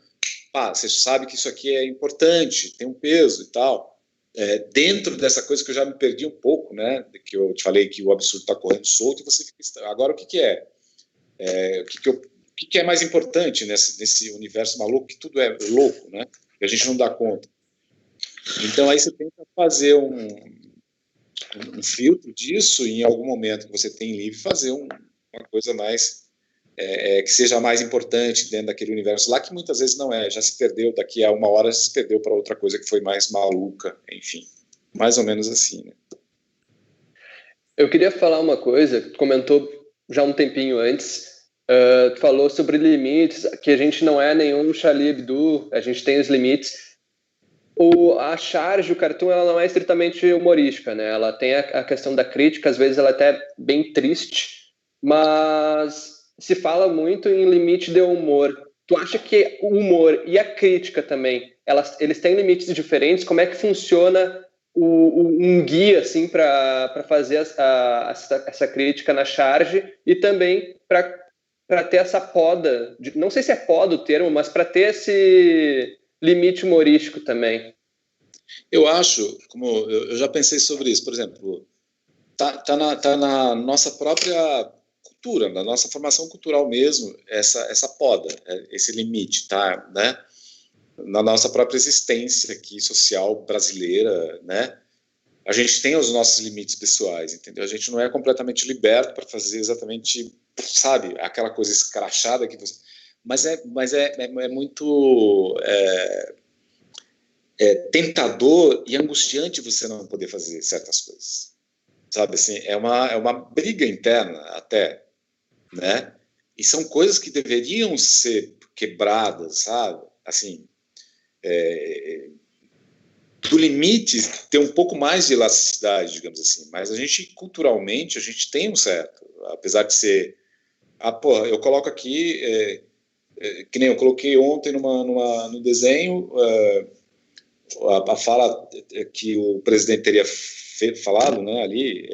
[SPEAKER 2] você sabe que isso aqui é importante, tem um peso e tal. Dentro dessa coisa que eu já me perdi um pouco, né? Que eu te falei que o absurdo está correndo solto, e você fica... Agora, o que é? O que é mais importante nesse universo maluco, que tudo é louco, né? E a gente não dá conta. Então, aí você tenta fazer um filtro disso, e em algum momento que você tem livre, fazer uma coisa mais que seja mais importante dentro daquele universo lá, que muitas vezes não é, já se perdeu, daqui a uma hora se perdeu para outra coisa que foi mais maluca, enfim, mais ou menos assim, né?
[SPEAKER 1] Eu queria falar uma coisa, tu comentou já um tempinho antes, tu falou sobre limites, que a gente não é nenhum Charlie Hebdo, a gente tem os limites. A charge, o cartoon, ela não é estritamente humorística, né? Ela tem a questão da crítica, às vezes ela é até bem triste, mas se fala muito em limite de humor. Tu acha que o humor e a crítica também, eles têm limites diferentes? Como é que funciona um guia assim para fazer essa crítica na charge e também para ter essa poda, não sei se é poda o termo, mas para ter esse limite humorístico também?
[SPEAKER 2] Eu acho, como eu já pensei sobre isso, por exemplo, tá na nossa própria cultura, na nossa formação cultural mesmo, essa poda, esse limite, tá, né? Na nossa própria existência aqui social brasileira, né? A gente tem os nossos limites pessoais, entendeu? A gente não é completamente liberto para fazer exatamente, sabe, aquela coisa escrachada que você... Mas é muito tentador e angustiante você não poder fazer certas coisas, sabe? Assim, é uma briga interna até, né? E são coisas que deveriam ser quebradas, sabe? Assim, do limite ter um pouco mais de elasticidade, digamos assim. Mas a gente, culturalmente, a gente tem um certo, apesar de ser... eu coloco aqui, que nem eu coloquei ontem no desenho, a fala que o presidente teria falado, né, ali,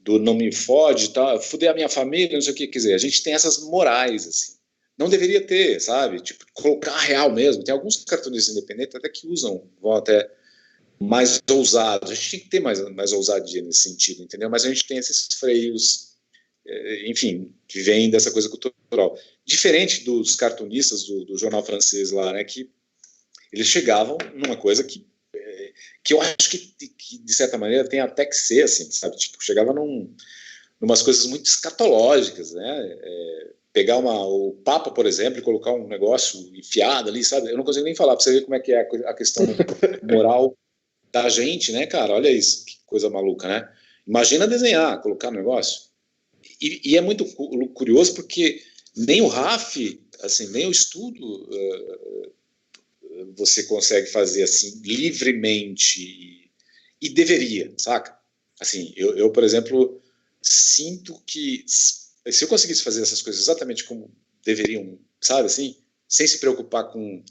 [SPEAKER 2] do não me fode, tá, fuder a minha família, não sei o que, quer dizer, a gente tem essas morais, assim. Não deveria ter, sabe? Tipo, colocar real mesmo. Tem alguns cartunistas independentes até que vão até mais ousados. A gente tem que ter mais ousadia nesse sentido, entendeu? Mas a gente tem esses freios, enfim, que vêm dessa coisa cultural. Diferente dos cartunistas do jornal francês lá, né, que eles chegavam numa coisa que eu acho que de certa maneira tem até que ser, assim, sabe? Tipo, chegava numas coisas muito escatológicas, né? Pegar o Papa, por exemplo, e colocar um negócio enfiado ali, sabe? Eu não consigo nem falar para você ver como é que é a questão moral da gente, né, cara? Olha isso, que coisa maluca, né? Imagina desenhar, colocar um negócio. E é muito curioso porque nem o RAF, assim, nem o estudo você consegue fazer assim livremente e deveria, saca? Assim, eu, por exemplo, sinto que se eu conseguisse fazer essas coisas exatamente como deveriam, sabe, assim, sem se preocupar com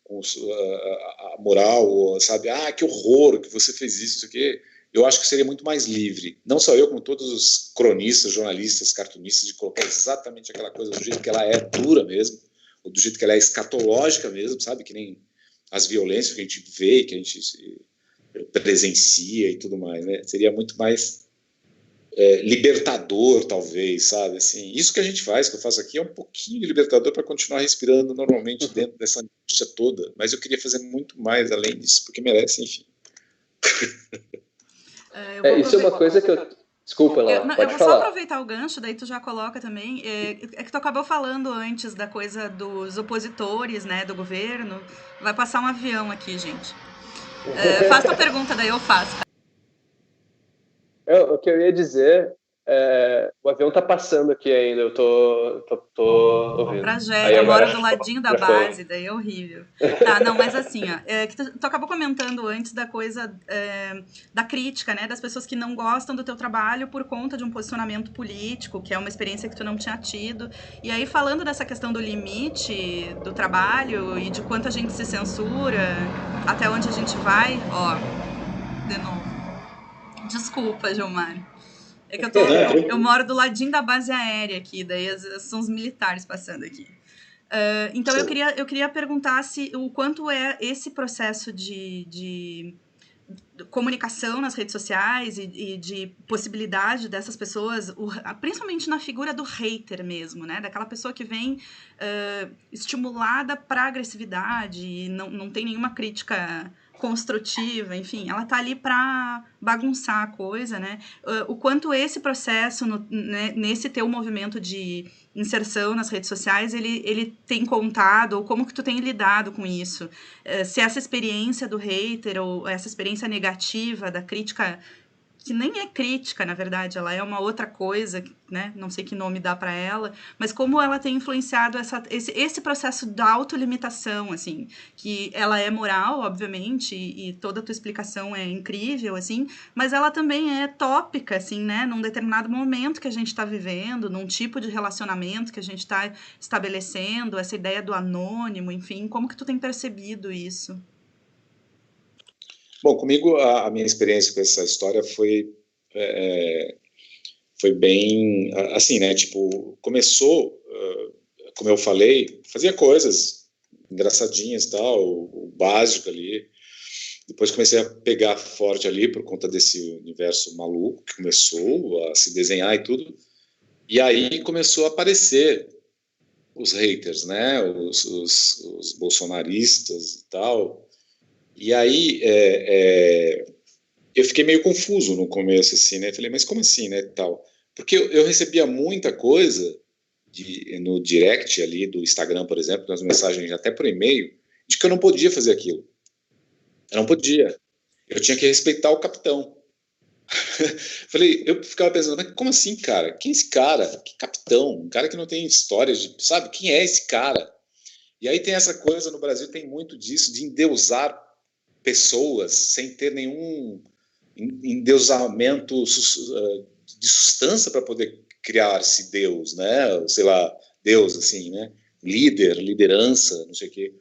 [SPEAKER 2] a moral, ou, sabe, que horror que você fez isso aqui, eu acho que seria muito mais livre, não só eu, como todos os cronistas, jornalistas, cartunistas, de colocar exatamente aquela coisa do jeito que ela é dura mesmo, ou do jeito que ela é escatológica mesmo, sabe, que nem as violências que a gente vê, que a gente presencia e tudo mais, né? Seria muito mais libertador, talvez, sabe? Assim, isso que a gente faz, que eu faço aqui, é um pouquinho de libertador para continuar respirando normalmente dentro dessa angústia toda, mas eu queria fazer muito mais além disso, porque merece, enfim.
[SPEAKER 1] Isso é uma coisa que eu... Desculpa, Laura, pode
[SPEAKER 3] eu vou
[SPEAKER 1] falar.
[SPEAKER 3] só aproveitar o gancho, daí tu já coloca também. É que tu acabou falando antes da coisa dos opositores, né, do governo. Vai passar um avião aqui, gente. Faz tua pergunta, daí eu faço.
[SPEAKER 1] O que eu ia dizer o avião tá passando aqui ainda, eu tô ouvindo.
[SPEAKER 3] Tragédia, eu moro do ladinho da base, daí é horrível. Tá, não, mas assim, ó, que tu acabou comentando antes da coisa da crítica, né, das pessoas que não gostam do teu trabalho por conta de um posicionamento político, que é uma experiência que tu não tinha tido. E aí, falando dessa questão do limite do trabalho e de quanto a gente se censura, até onde a gente vai, ó, de novo. Desculpa, Gilmar. É que eu moro do ladinho da base aérea aqui, daí são os militares passando aqui. Então eu queria perguntar o quanto é esse processo de comunicação nas redes sociais e de possibilidade dessas pessoas, principalmente na figura do hater mesmo, né? Daquela pessoa que vem estimulada para agressividade e não tem nenhuma crítica construtiva, enfim, ela tá ali para bagunçar a coisa, né? O quanto esse processo, nesse teu movimento de inserção nas redes sociais, ele tem contado, ou como que tu tem lidado com isso? Se essa experiência do hater, ou essa experiência negativa da crítica, que nem é crítica, na verdade, ela é uma outra coisa, né? Não sei que nome dá para ela, mas como ela tem influenciado esse processo da autolimitação, assim, que ela é moral, obviamente, e toda a tua explicação é incrível, assim, mas ela também é tópica, assim, né? Num determinado momento que a gente está vivendo, num tipo de relacionamento que a gente está estabelecendo, essa ideia do anônimo, enfim, como que tu tem percebido isso?
[SPEAKER 2] Bom, comigo a minha experiência com essa história foi bem assim, né? Tipo, começou, como eu falei, fazia coisas engraçadinhas, tal, o básico ali. Depois comecei a pegar forte ali por conta desse universo maluco que começou a se desenhar e tudo. E aí começou a aparecer os haters, né? Os bolsonaristas e tal. E aí eu fiquei meio confuso no começo, assim, né? Falei, mas como assim, né, tal? Porque eu recebia muita coisa no direct ali do Instagram, por exemplo, nas mensagens até por e-mail, de que eu não podia fazer aquilo. Eu não podia. Eu tinha que respeitar o capitão. Falei, eu ficava pensando, mas como assim, cara? Quem é esse cara? Que capitão? Um cara que não tem histórias de... Sabe, quem é esse cara? E aí tem essa coisa, no Brasil tem muito disso, de endeusar pessoas sem ter nenhum endeusamento de substância para poder criar-se Deus, né? Sei lá, Deus, assim, né? Líder, liderança, não sei o quê.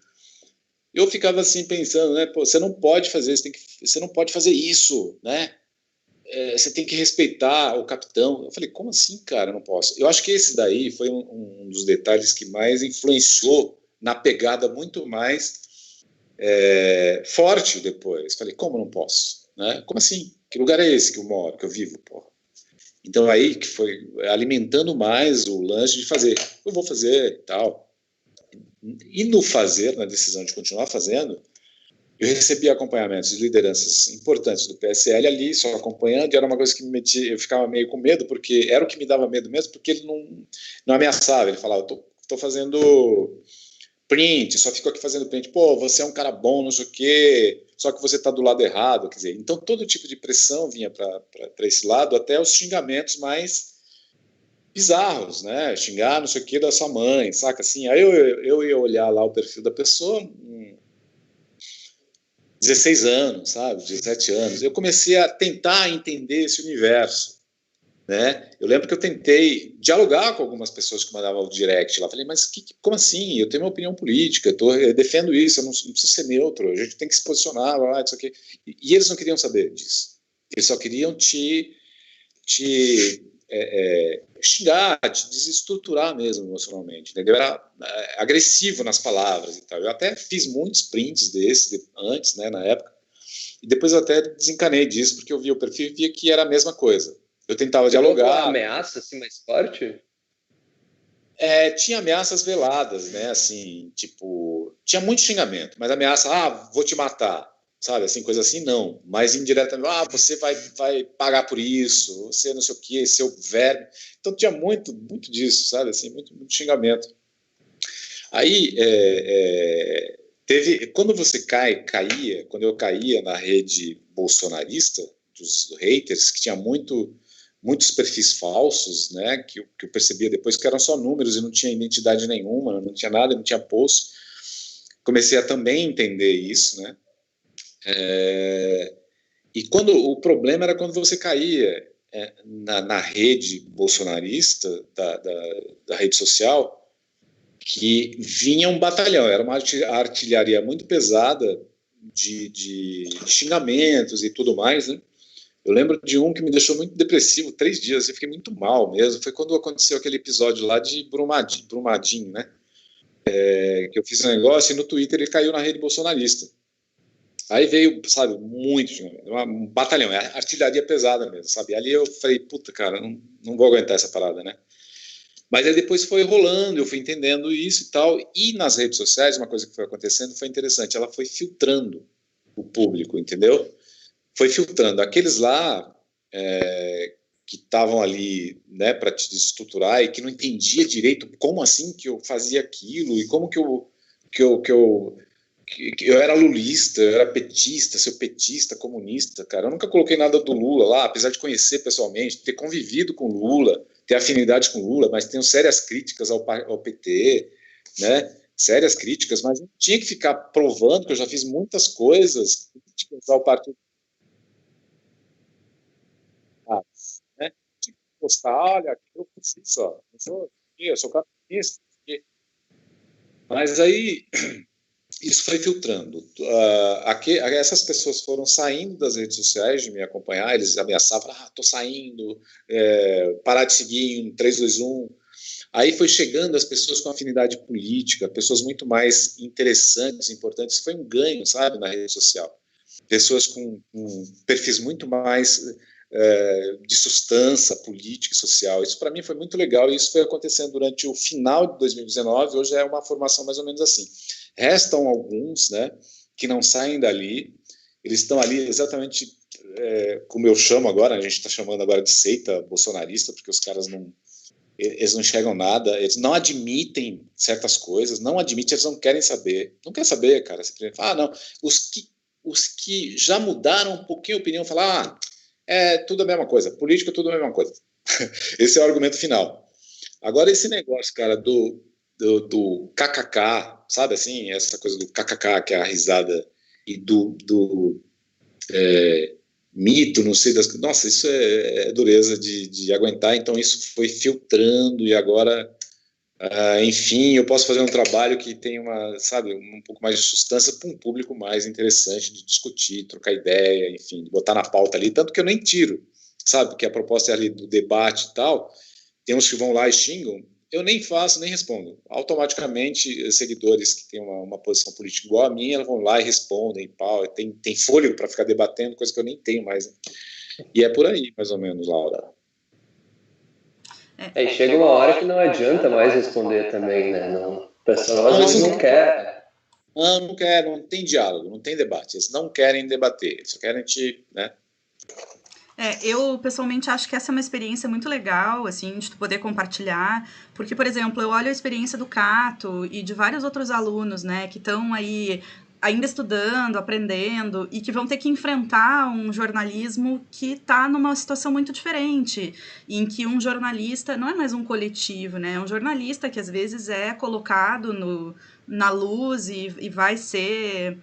[SPEAKER 2] Eu ficava assim pensando, né? Pô, você não pode fazer isso, você não pode fazer isso, né? você tem que respeitar o capitão. Eu falei, como assim, cara? Eu não posso. Eu acho que esse daí foi um dos detalhes que mais influenciou na pegada muito mais forte depois. Falei, como eu não posso? Né? Como assim? Que lugar é esse que eu moro, que eu vivo, porra? Então aí que foi alimentando mais o lance de fazer. Eu vou fazer e tal. E no fazer, na decisão de continuar fazendo, eu recebi acompanhamentos de lideranças importantes do PSL ali, só acompanhando, e era uma coisa que me metia, eu ficava meio com medo, porque era o que me dava medo mesmo, porque ele não ameaçava, ele falava, tô fazendo print, só fico aqui fazendo print, pô, você é um cara bom, não sei o quê, só que você tá do lado errado, quer dizer, então todo tipo de pressão vinha para esse lado, até os xingamentos mais bizarros, né, xingar não sei o quê da sua mãe, saca, assim, aí eu ia olhar lá o perfil da pessoa, 16 anos, sabe, 17 anos, eu comecei a tentar entender esse universo, né? Eu lembro que eu tentei dialogar com algumas pessoas que mandavam o direct lá. Falei, mas como assim? Eu tenho uma opinião política, eu defendo isso, eu não preciso ser neutro, a gente tem que se posicionar, isso aqui. E eles não queriam saber disso. Eles só queriam te xingar, te desestruturar mesmo emocionalmente, entendeu? Era agressivo nas palavras e tal. Eu até fiz muitos prints desse antes, né, na época, e depois eu até desencanei disso, porque eu vi o perfil e via que era a mesma coisa. Eu tentava dialogar.
[SPEAKER 1] Uma ameaça assim mais forte?
[SPEAKER 2] Tinha ameaças veladas, né? Assim, tipo, tinha muito xingamento, mas ameaça, vou te matar, sabe? Assim, coisa assim, não. Mas indiretamente, você vai pagar por isso, você não sei o quê, seu verme. Então tinha muito disso, sabe? Assim, muito xingamento. Aí, quando você caía, quando eu caía na rede bolsonarista, dos haters, que tinha muitos perfis falsos, né, que eu percebia depois que eram só números e não tinha identidade nenhuma, não tinha nada, não tinha post. Comecei a também entender isso, né? E o problema era quando você caía na rede bolsonarista, da rede social, que vinha um batalhão, era uma artilharia muito pesada de xingamentos e tudo mais, né? Eu lembro de um que me deixou muito depressivo, 3 dias, eu fiquei muito mal mesmo. Foi quando aconteceu aquele episódio lá de Brumadinho, né? Que eu fiz um negócio e no Twitter ele caiu na rede bolsonarista. Aí veio, sabe, muito, um batalhão, artilharia pesada mesmo, sabe? Ali eu falei, puta, cara, não vou aguentar essa parada, né? Mas aí depois foi rolando, eu fui entendendo isso e tal. E nas redes sociais, uma coisa que foi acontecendo foi interessante, ela foi filtrando o público, entendeu? Foi filtrando aqueles lá que estavam ali, né, para te desestruturar e que não entendia direito como assim que eu fazia aquilo e como que eu era lulista, eu era petista, seu petista, comunista, cara. Eu nunca coloquei nada do Lula lá, apesar de conhecer pessoalmente, ter convivido com Lula, ter afinidade com Lula, mas tenho sérias críticas ao PT, né? Sérias críticas, mas não tinha que ficar provando que eu já fiz muitas coisas críticas ao partido. Né? Tinha que postar, olha, eu fiz isso, ó. Eu sou capitalista. Mas aí isso foi filtrando. Essas pessoas foram saindo das redes sociais de me acompanhar, eles ameaçavam, tô saindo, parar de seguir em 3, 2, 1. Aí foi chegando as pessoas com afinidade política, pessoas muito mais interessantes, importantes. Foi um ganho, sabe, na rede social. Pessoas com perfis muito mais de substância política e social. Isso para mim foi muito legal e isso foi acontecendo durante o final de 2019. Hoje é uma formação mais ou menos assim. Restam alguns, né, que não saem dali. Eles estão ali exatamente como eu chamo agora, a gente está chamando agora de seita bolsonarista, porque os caras eles não enxergam nada, eles não admitem certas coisas, eles não querem saber. Não quer saber, cara. Não. Os que já mudaram um pouquinho a opinião, falam, tudo a mesma coisa, política tudo a mesma coisa. Esse é o argumento final. Agora, esse negócio, cara, do KKK, sabe assim, essa coisa do KKK, que é a risada, e do mito, não sei das... Nossa, isso é dureza de aguentar, então isso foi filtrando e agora, enfim, eu posso fazer um trabalho que tem um pouco mais de substância para um público mais interessante de discutir, trocar ideia, enfim, de botar na pauta ali, tanto que eu nem tiro sabe, que a proposta é ali do debate e tal, tem uns que vão lá e xingam, eu nem faço, nem respondo. Automaticamente, seguidores que têm uma posição política igual a minha, elas vão lá e respondem, pau, tem fôlego para ficar debatendo, coisa que eu nem tenho mais. Né? E é por aí, mais ou menos, Laura.
[SPEAKER 1] E chega uma hora que não adianta mais responder também, né? Não, o pessoal às vezes não quer.
[SPEAKER 2] Não quer, não tem diálogo, não tem debate. Eles não querem debater, eles só querem né?
[SPEAKER 3] Eu pessoalmente acho que essa é uma experiência muito legal, assim, de tu poder compartilhar, porque, por exemplo, eu olho a experiência do Cato e de vários outros alunos, né, que estão aí ainda estudando, aprendendo, e que vão ter que enfrentar um jornalismo que está numa situação muito diferente, em que um jornalista não é mais um coletivo, né, é um jornalista que às vezes é colocado na luz e vai ser...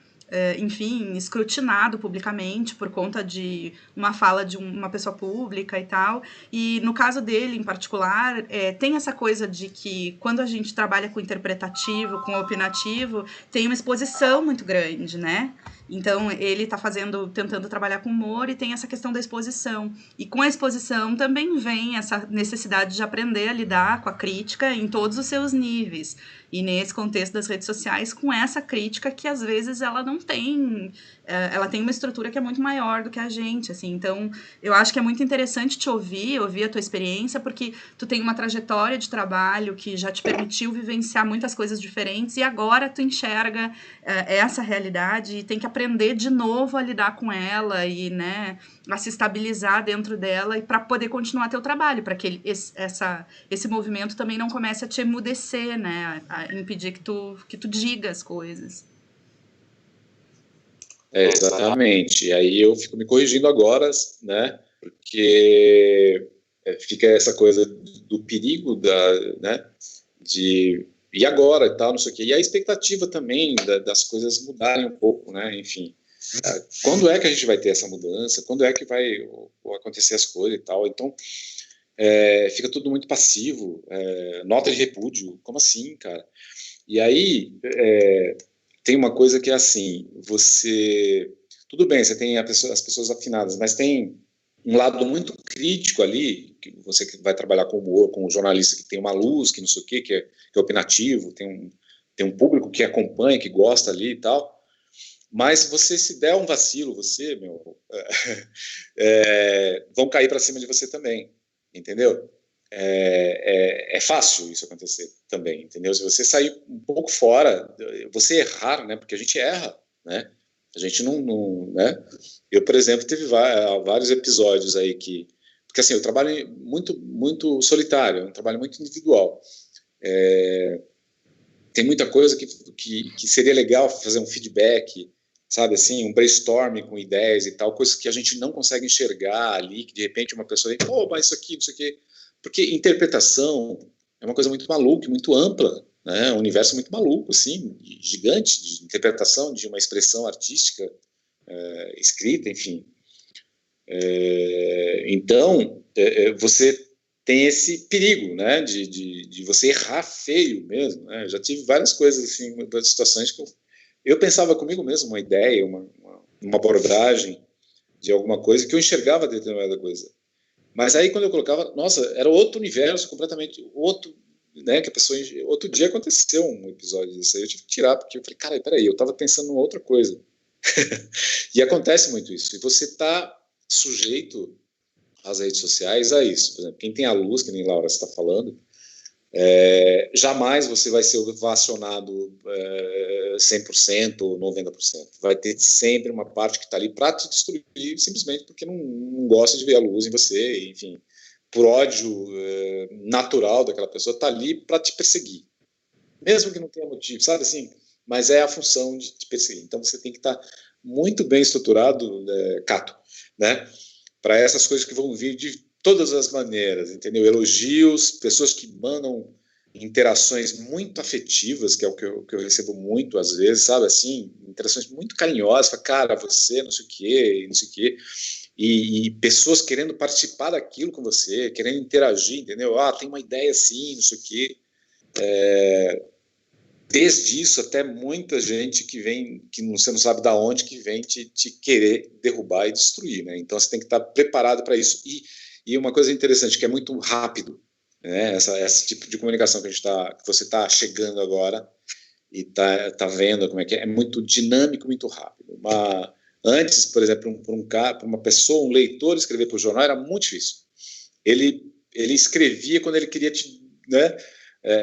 [SPEAKER 3] enfim, escrutinado publicamente por conta de uma fala de uma pessoa pública e tal. E no caso dele, em particular, tem essa coisa de que quando a gente trabalha com interpretativo, com opinativo, tem uma exposição muito grande, né? Então, ele está tentando trabalhar com humor e tem essa questão da exposição. E com a exposição também vem essa necessidade de aprender a lidar com a crítica em todos os seus níveis. E nesse contexto das redes sociais, com essa crítica que às vezes ela não tem... Ela tem uma estrutura que é muito maior do que a gente, assim. Então, eu acho que é muito interessante te ouvir a tua experiência, porque tu tem uma trajetória de trabalho que já te permitiu vivenciar muitas coisas diferentes e agora tu enxerga essa realidade e tem que aprender de novo a lidar com ela e, né, a se estabilizar dentro dela e para poder continuar teu trabalho, para que esse movimento também não comece a te emudecer, né, a impedir que tu diga as coisas.
[SPEAKER 2] Exatamente. E aí eu fico me corrigindo agora, né? Porque fica essa coisa do perigo né? E agora e tal, não sei o quê. E a expectativa também das coisas mudarem um pouco, né? Enfim, quando é que a gente vai ter essa mudança? Quando é que vai acontecer as coisas e tal? Então, fica tudo muito passivo. Nota de repúdio, como assim, cara? E aí tem uma coisa que é assim, tudo bem, você tem as pessoas afinadas, mas tem um lado muito crítico ali, que você que vai trabalhar com humor, com um jornalista que tem uma luz, que não sei o quê, que é opinativo, tem um público que acompanha, que gosta ali e tal, mas você se der um vacilo, vão cair para cima de você também, entendeu? É fácil isso acontecer também, entendeu? Se você sair um pouco fora, você errar, né? Porque a gente erra, né? A gente não né? Eu, por exemplo, teve vários episódios aí porque assim, eu trabalho muito, muito solitário, um trabalho muito individual. Tem muita coisa que seria legal fazer um feedback, sabe assim, um brainstorming com ideias e tal, coisas que a gente não consegue enxergar ali, que de repente uma pessoa diz, mas isso aqui, não sei o quê. Porque interpretação é uma coisa muito maluca, muito ampla, né? Um universo muito maluco, assim, gigante de interpretação de uma expressão artística, escrita, enfim. Então, você tem esse perigo, né? De você errar feio mesmo, né? Já tive várias coisas, assim, várias situações que eu pensava comigo mesmo uma ideia, uma abordagem de alguma coisa que eu enxergava determinada coisa. Mas aí quando eu colocava, nossa, era outro universo, completamente outro, né, que a pessoa... Outro dia aconteceu um episódio disso aí, eu tive que tirar, porque eu falei, cara, peraí, eu estava pensando em outra coisa. E acontece muito isso. E você está sujeito às redes sociais a isso. Por exemplo, quem tem a luz, que nem Laura está falando, jamais você vai ser ovacionado 100% ou 90%. Vai ter sempre uma parte que está ali para te destruir, simplesmente porque não gosta de ver a luz em você, enfim, por ódio natural daquela pessoa, está ali para te perseguir. Mesmo que não tenha motivo, sabe assim? Mas é a função de te perseguir. Então você tem que estar muito bem estruturado, Cato, né? Para essas coisas que vão vir de todas as maneiras, entendeu? Elogios, pessoas que mandam interações muito afetivas, que é o que eu recebo muito às vezes, sabe, assim, interações muito carinhosas, fala, cara, você, não sei o quê, não sei o quê, e pessoas querendo participar daquilo com você, querendo interagir, entendeu? Tem uma ideia assim, não sei o quê. desde isso até muita gente que vem, que você não sabe de onde, que vem te querer derrubar e destruir, né? Então você tem que estar preparado para isso. E uma coisa interessante, que é muito rápido, né? Esse tipo de comunicação que você está chegando agora e tá vendo como é muito dinâmico, muito rápido. Antes, por exemplo, para uma pessoa, um leitor escrever para o jornal era muito difícil. Ele escrevia quando ele queria né?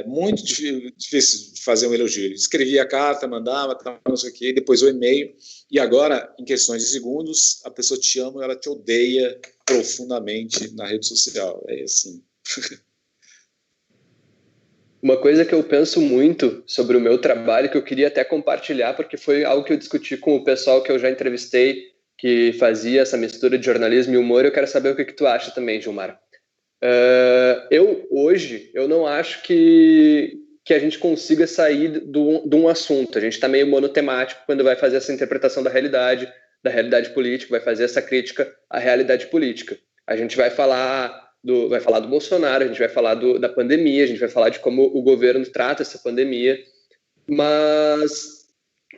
[SPEAKER 2] Muito difícil de fazer um elogio. Ele escrevia a carta, mandava, não sei o quê, depois o e-mail, e agora, em questões de segundos, a pessoa te ama, ela te odeia profundamente na rede social. É assim.
[SPEAKER 1] Uma coisa que eu penso muito sobre o meu trabalho, que eu queria até compartilhar, porque foi algo que eu discuti com o pessoal que eu já entrevistei, que fazia essa mistura de jornalismo e humor, eu quero saber o que tu acha também, Gilmar. Hoje, eu não acho que a gente consiga sair de um assunto. A gente está meio monotemático quando vai fazer essa interpretação da realidade política, vai fazer essa crítica à realidade política. A gente vai falar do Bolsonaro, a gente vai falar da pandemia, a gente vai falar de como o governo trata essa pandemia, mas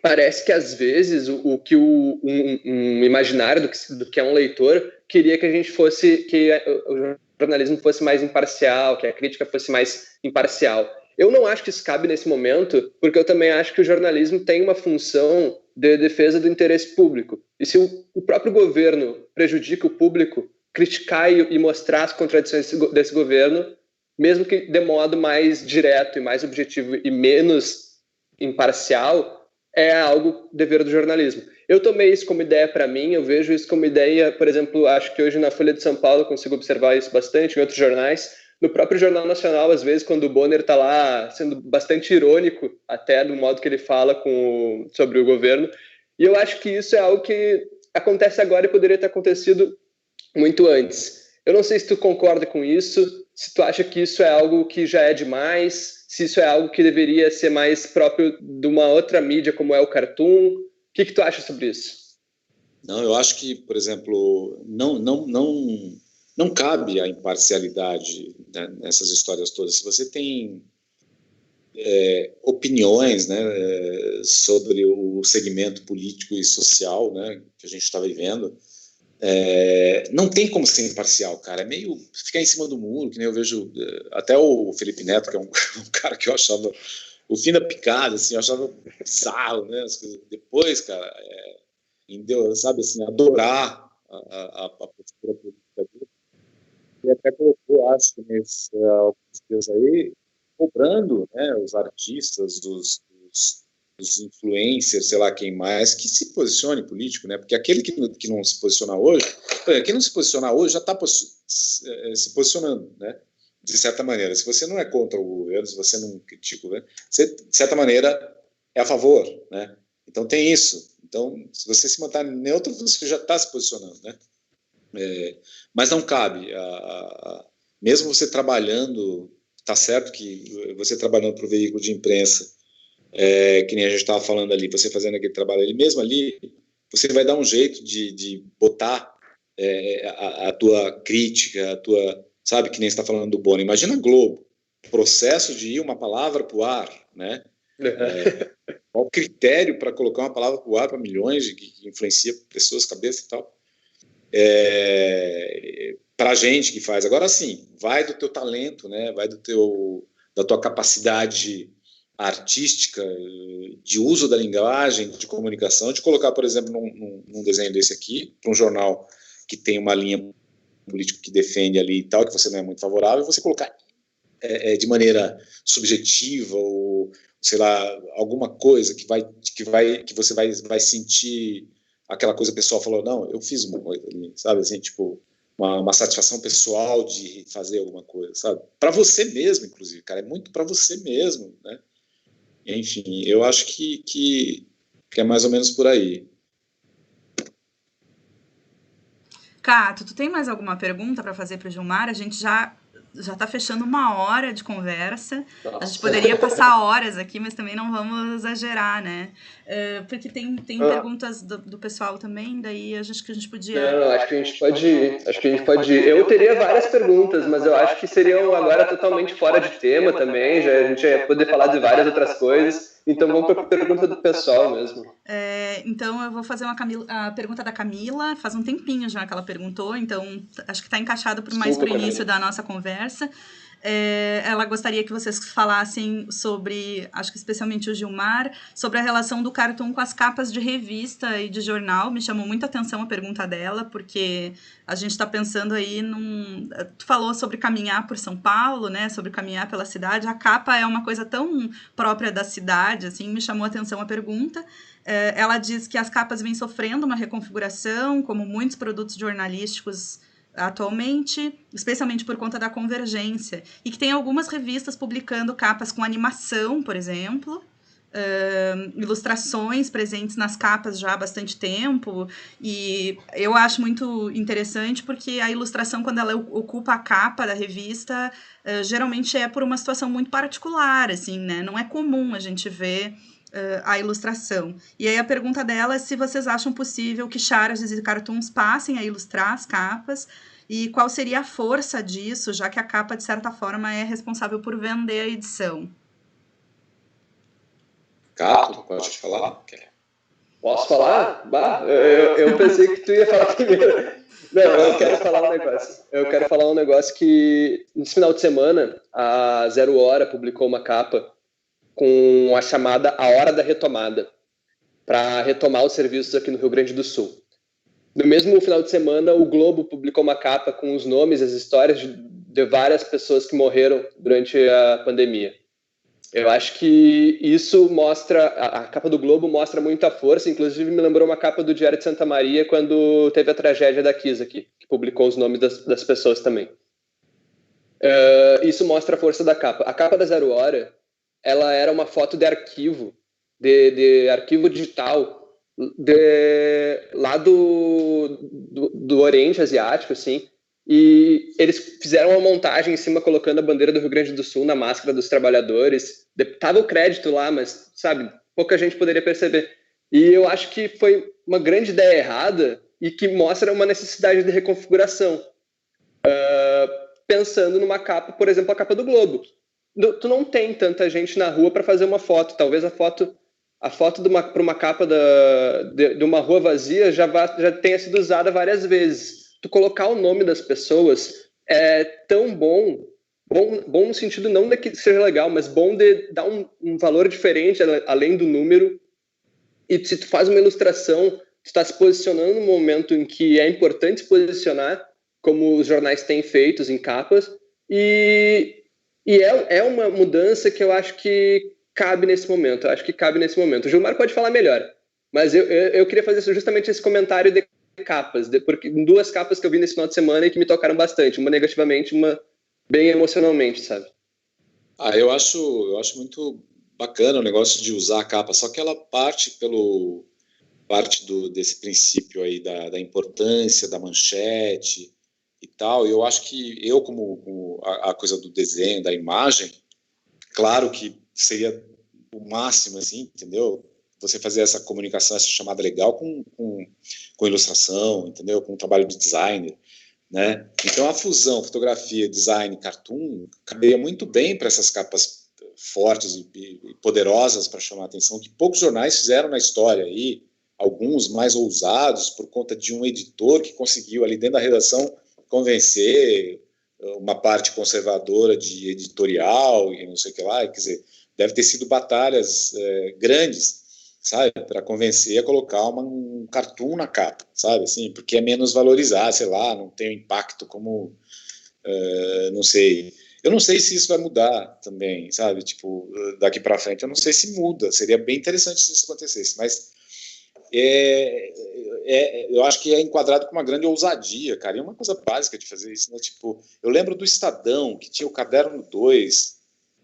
[SPEAKER 1] parece que às vezes um imaginário do que é um leitor queria que a gente fosse, que o jornalismo fosse mais imparcial, que a crítica fosse mais imparcial. Eu não acho que isso cabe nesse momento, porque eu também acho que o jornalismo tem uma função de defesa do interesse público. E se o próprio governo prejudica o público, criticar e mostrar as contradições desse governo, mesmo que de modo mais direto e mais objetivo e menos imparcial, é algo dever do jornalismo. Eu tomei isso como ideia para mim, eu vejo isso como ideia, por exemplo, acho que hoje na Folha de São Paulo eu consigo observar isso bastante, em outros jornais, no próprio Jornal Nacional, às vezes, quando o Bonner está lá sendo bastante irônico, até do modo que ele fala sobre o governo, e eu acho que isso é algo que acontece agora e poderia ter acontecido muito antes. Eu não sei se tu concorda com isso, se tu acha que isso é algo que já é demais, se isso é algo que deveria ser mais próprio de uma outra mídia, como é o Cartoon. O que tu acha sobre isso?
[SPEAKER 2] Não, eu acho que, por exemplo, não cabe a imparcialidade, né, nessas histórias todas. Se você tem opiniões, né, sobre o segmento político e social, né, que a gente está vivendo, não tem como ser imparcial, cara. É meio ficar em cima do muro, que nem eu vejo até o Felipe Neto, que é um cara que eu achava o fim da picada, assim, eu achava bizarro, né? Depois, cara, sabe, assim, adorar a postura política dele. E até colocou, acho que alguns dias aí, cobrando, né, os artistas, os influencers, sei lá quem mais, que se posicione político, né? Porque aquele que não se posiciona hoje, quem não se posicionar hoje já está se posicionando, né? De certa maneira. Se você não é contra o governo, se você não critica o governo, você, de certa maneira, é a favor, né? Então tem isso. Então, se você se manter neutro, você já está se posicionando, né? Mas não cabe. Mesmo você trabalhando, está certo que você trabalhando para o veículo de imprensa, que nem a gente estava falando ali, você fazendo aquele trabalho ali, mesmo ali, você vai dar um jeito de botar a tua crítica, a tua, sabe, que nem você está falando do Bono. Imagina a Globo, processo de ir uma palavra para o ar, né? Qual o critério para colocar uma palavra para o ar para milhões que influencia pessoas, cabeça e tal? Para a gente que faz. Agora sim, vai do teu talento, né? Vai da tua capacidade artística, de uso da linguagem, de comunicação, de colocar, por exemplo, num desenho desse aqui, para um jornal que tem uma linha política que defende ali e tal, que você não é muito favorável, você colocar de maneira subjetiva ou, sei lá, alguma coisa que você vai sentir aquela coisa, o pessoal falou, não, eu fiz uma coisa ali, sabe, assim, tipo, uma satisfação pessoal de fazer alguma coisa, sabe? Para você mesmo, inclusive, cara, é muito para você mesmo, né? Enfim, eu acho que é mais ou menos por aí.
[SPEAKER 3] Cato, tu tem mais alguma pergunta para fazer para o Gilmar? A gente já já está fechando 1 hora de conversa.
[SPEAKER 1] Nossa.
[SPEAKER 3] A gente poderia passar horas aqui, mas também não vamos exagerar, né? Porque tem perguntas do pessoal também, daí acho que a gente podia...
[SPEAKER 1] Não, acho que a gente pode ir. Acho que a gente pode ir. Eu teria várias perguntas, mas eu acho que seriam agora totalmente fora de tema também. Já, a gente ia poder falar de várias outras coisas. Então vamos para a pergunta do pessoal mesmo.
[SPEAKER 3] Então eu vou fazer a pergunta da Camila. Faz um tempinho já que ela perguntou, então acho que está encaixado mais para o início da nossa conversa. Ela gostaria que vocês falassem sobre, acho que especialmente o Gilmar, sobre a relação do Cartoon com as capas de revista e de jornal. Me chamou muita atenção a pergunta dela, porque a gente está pensando aí Tu falou sobre caminhar por São Paulo, né? Sobre caminhar pela cidade. A capa é uma coisa tão própria da cidade, assim, me chamou a atenção a pergunta. Ela diz que as capas vêm sofrendo uma reconfiguração, como muitos produtos jornalísticos atualmente, especialmente por conta da convergência, e que tem algumas revistas publicando capas com animação, por exemplo, ilustrações presentes nas capas já há bastante tempo, e eu acho muito interessante porque a ilustração, quando ela ocupa a capa da revista, geralmente é por uma situação muito particular, assim, né? Não é comum a gente ver a ilustração. E aí a pergunta dela é se vocês acham possível que charadas e cartoons passem a ilustrar as capas e qual seria a força disso, já que a capa, de certa forma, é responsável por vender a edição.
[SPEAKER 2] Cato, pode falar?
[SPEAKER 1] Posso falar? Eu pensei que tu ia falar primeiro. Não, eu quero falar um negócio. Eu quero falar um negócio que, nesse final de semana, a 0 Hora publicou uma capa com a chamada A Hora da Retomada, para retomar os serviços aqui no Rio Grande do Sul. No mesmo final de semana, o Globo publicou uma capa com os nomes, as histórias de várias pessoas que morreram durante a pandemia. Eu acho que isso mostra, a capa do Globo mostra muita força, inclusive me lembrou uma capa do Diário de Santa Maria, quando teve a tragédia da Kiss aqui, que publicou os nomes das pessoas também. Isso mostra a força da capa. A capa da 0 Hora, ela era uma foto de arquivo, de arquivo digital, lá do Oriente Asiático, assim, e eles fizeram uma montagem em cima colocando a bandeira do Rio Grande do Sul na máscara dos trabalhadores. Tava o crédito lá, mas, sabe, pouca gente poderia perceber. E eu acho que foi uma grande ideia errada e que mostra uma necessidade de reconfiguração. Pensando numa capa, por exemplo, a capa do Globo. Tu não tem tanta gente na rua para fazer uma foto. Talvez a foto para uma capa de uma rua vazia já tenha sido usada várias vezes. Tu colocar o nome das pessoas é tão bom no sentido não de que seja legal, mas bom de dar um valor diferente além do número. E se tu faz uma ilustração, tu está se posicionando no momento em que é importante se posicionar, como os jornais têm feito em capas, e é uma mudança que eu acho que cabe nesse momento. O Gilmar pode falar melhor, mas eu queria fazer justamente esse comentário de capas, porque 2 capas que eu vi nesse final de semana e que me tocaram bastante, uma negativamente, uma bem emocionalmente, sabe?
[SPEAKER 2] Eu acho muito bacana o negócio de usar a capa, só que ela parte desse princípio aí da importância da manchete e tal. E eu acho que como a coisa do desenho, da imagem, claro que seria o máximo, assim, entendeu? Você fazer essa comunicação, essa chamada legal com ilustração, entendeu? Com o trabalho de designer, né? Então a fusão fotografia, design, cartoon caberia muito bem para essas capas fortes e poderosas para chamar a atenção, que poucos jornais fizeram na história aí, alguns mais ousados por conta de um editor que conseguiu ali dentro da redação convencer uma parte conservadora de editorial e não sei o que lá, quer dizer, deve ter sido batalhas grandes, sabe, para convencer a colocar um cartoon na capa, sabe, assim, porque é menos valorizado, sei lá, não tem o impacto como, não sei, eu não sei se isso vai mudar também, sabe, tipo, daqui para frente, eu não sei se muda, seria bem interessante se isso acontecesse, mas eu acho que é enquadrado com uma grande ousadia, cara, e é uma coisa básica de fazer isso, né, tipo, eu lembro do Estadão, que tinha o Caderno 2,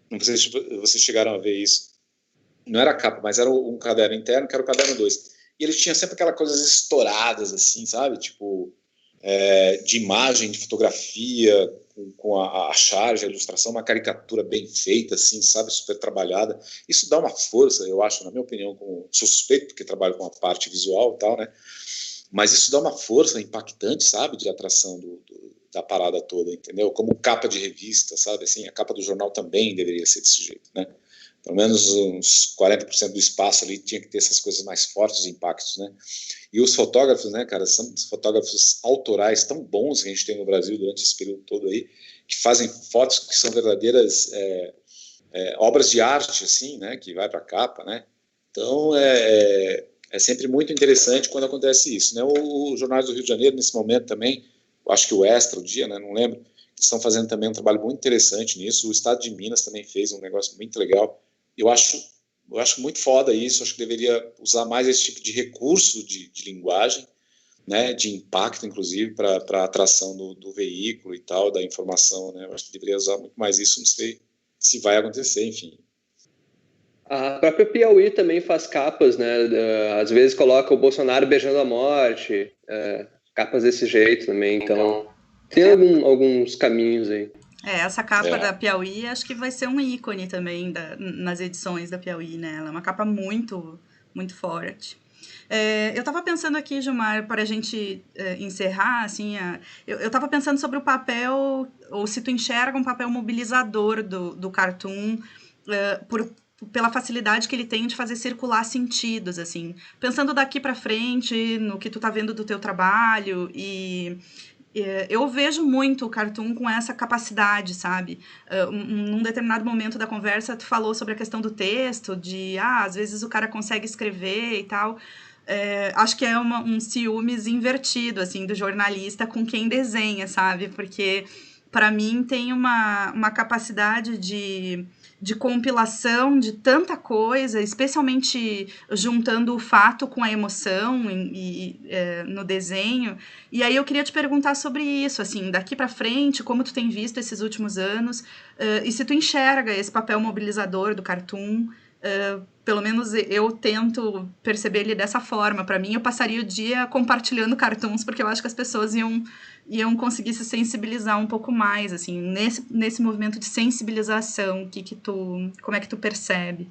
[SPEAKER 2] não sei se vocês chegaram a ver isso, não era capa, mas era um caderno interno, que era o Caderno 2, e eles tinham sempre aquelas coisas estouradas, assim, sabe, tipo, de imagem, de fotografia, com a charge, a ilustração, uma caricatura bem feita, assim, sabe, super trabalhada. Isso dá uma força, eu acho, na minha opinião, como sou suspeito, porque trabalho com a parte visual e tal, né? Mas isso dá uma força impactante, sabe, de atração da parada toda, entendeu? Como capa de revista, sabe, assim, a capa do jornal também deveria ser desse jeito, né? Pelo menos uns 40% do espaço ali tinha que ter essas coisas mais fortes, impactos, né? E os fotógrafos, né, cara, são fotógrafos autorais tão bons que a gente tem no Brasil durante esse período todo aí, que fazem fotos que são verdadeiras obras de arte, assim, né, que vai para a capa, né? Então, é sempre muito interessante quando acontece isso, né? Os jornais do Rio de Janeiro, nesse momento também, acho que o Extra, o Dia, né, não lembro, estão fazendo também um trabalho muito interessante nisso. O Estado de Minas também fez um negócio muito legal. Eu acho muito foda isso, acho que deveria usar mais esse tipo de recurso de linguagem, né, de impacto, inclusive, para a atração do veículo e tal, da informação, né? Eu acho que deveria usar muito mais isso, não sei se vai acontecer, enfim.
[SPEAKER 1] A própria Piauí também faz capas, né? Às vezes coloca o Bolsonaro beijando a morte, capas desse jeito também, então tem alguns caminhos aí.
[SPEAKER 3] Essa capa da Piauí acho que vai ser um ícone também nas edições da Piauí, né? Ela é uma capa muito, muito forte. Eu estava pensando aqui, Gilmar, para a gente encerrar, assim, eu estava pensando sobre o papel, ou se tu enxerga um papel mobilizador do Cartoon pela facilidade que ele tem de fazer circular sentidos, assim. Pensando daqui para frente, no que tu tá vendo do teu trabalho eu vejo muito o Cartoon com essa capacidade, sabe? Num determinado momento da conversa, tu falou sobre a questão do texto, às vezes o cara consegue escrever e tal. Acho que é um ciúmes invertido, assim, do jornalista com quem desenha, sabe? Porque, para mim, tem uma capacidade de compilação de tanta coisa, especialmente juntando o fato com a emoção no desenho. E aí eu queria te perguntar sobre isso, assim, daqui para frente, como tu tem visto esses últimos anos, e se tu enxerga esse papel mobilizador do Cartoon. Pelo menos eu tento perceber ele dessa forma. Para mim, eu passaria o dia compartilhando cartoons, porque eu acho que as pessoas iam conseguir se sensibilizar um pouco mais, assim, nesse movimento de sensibilização. Como é que tu percebe?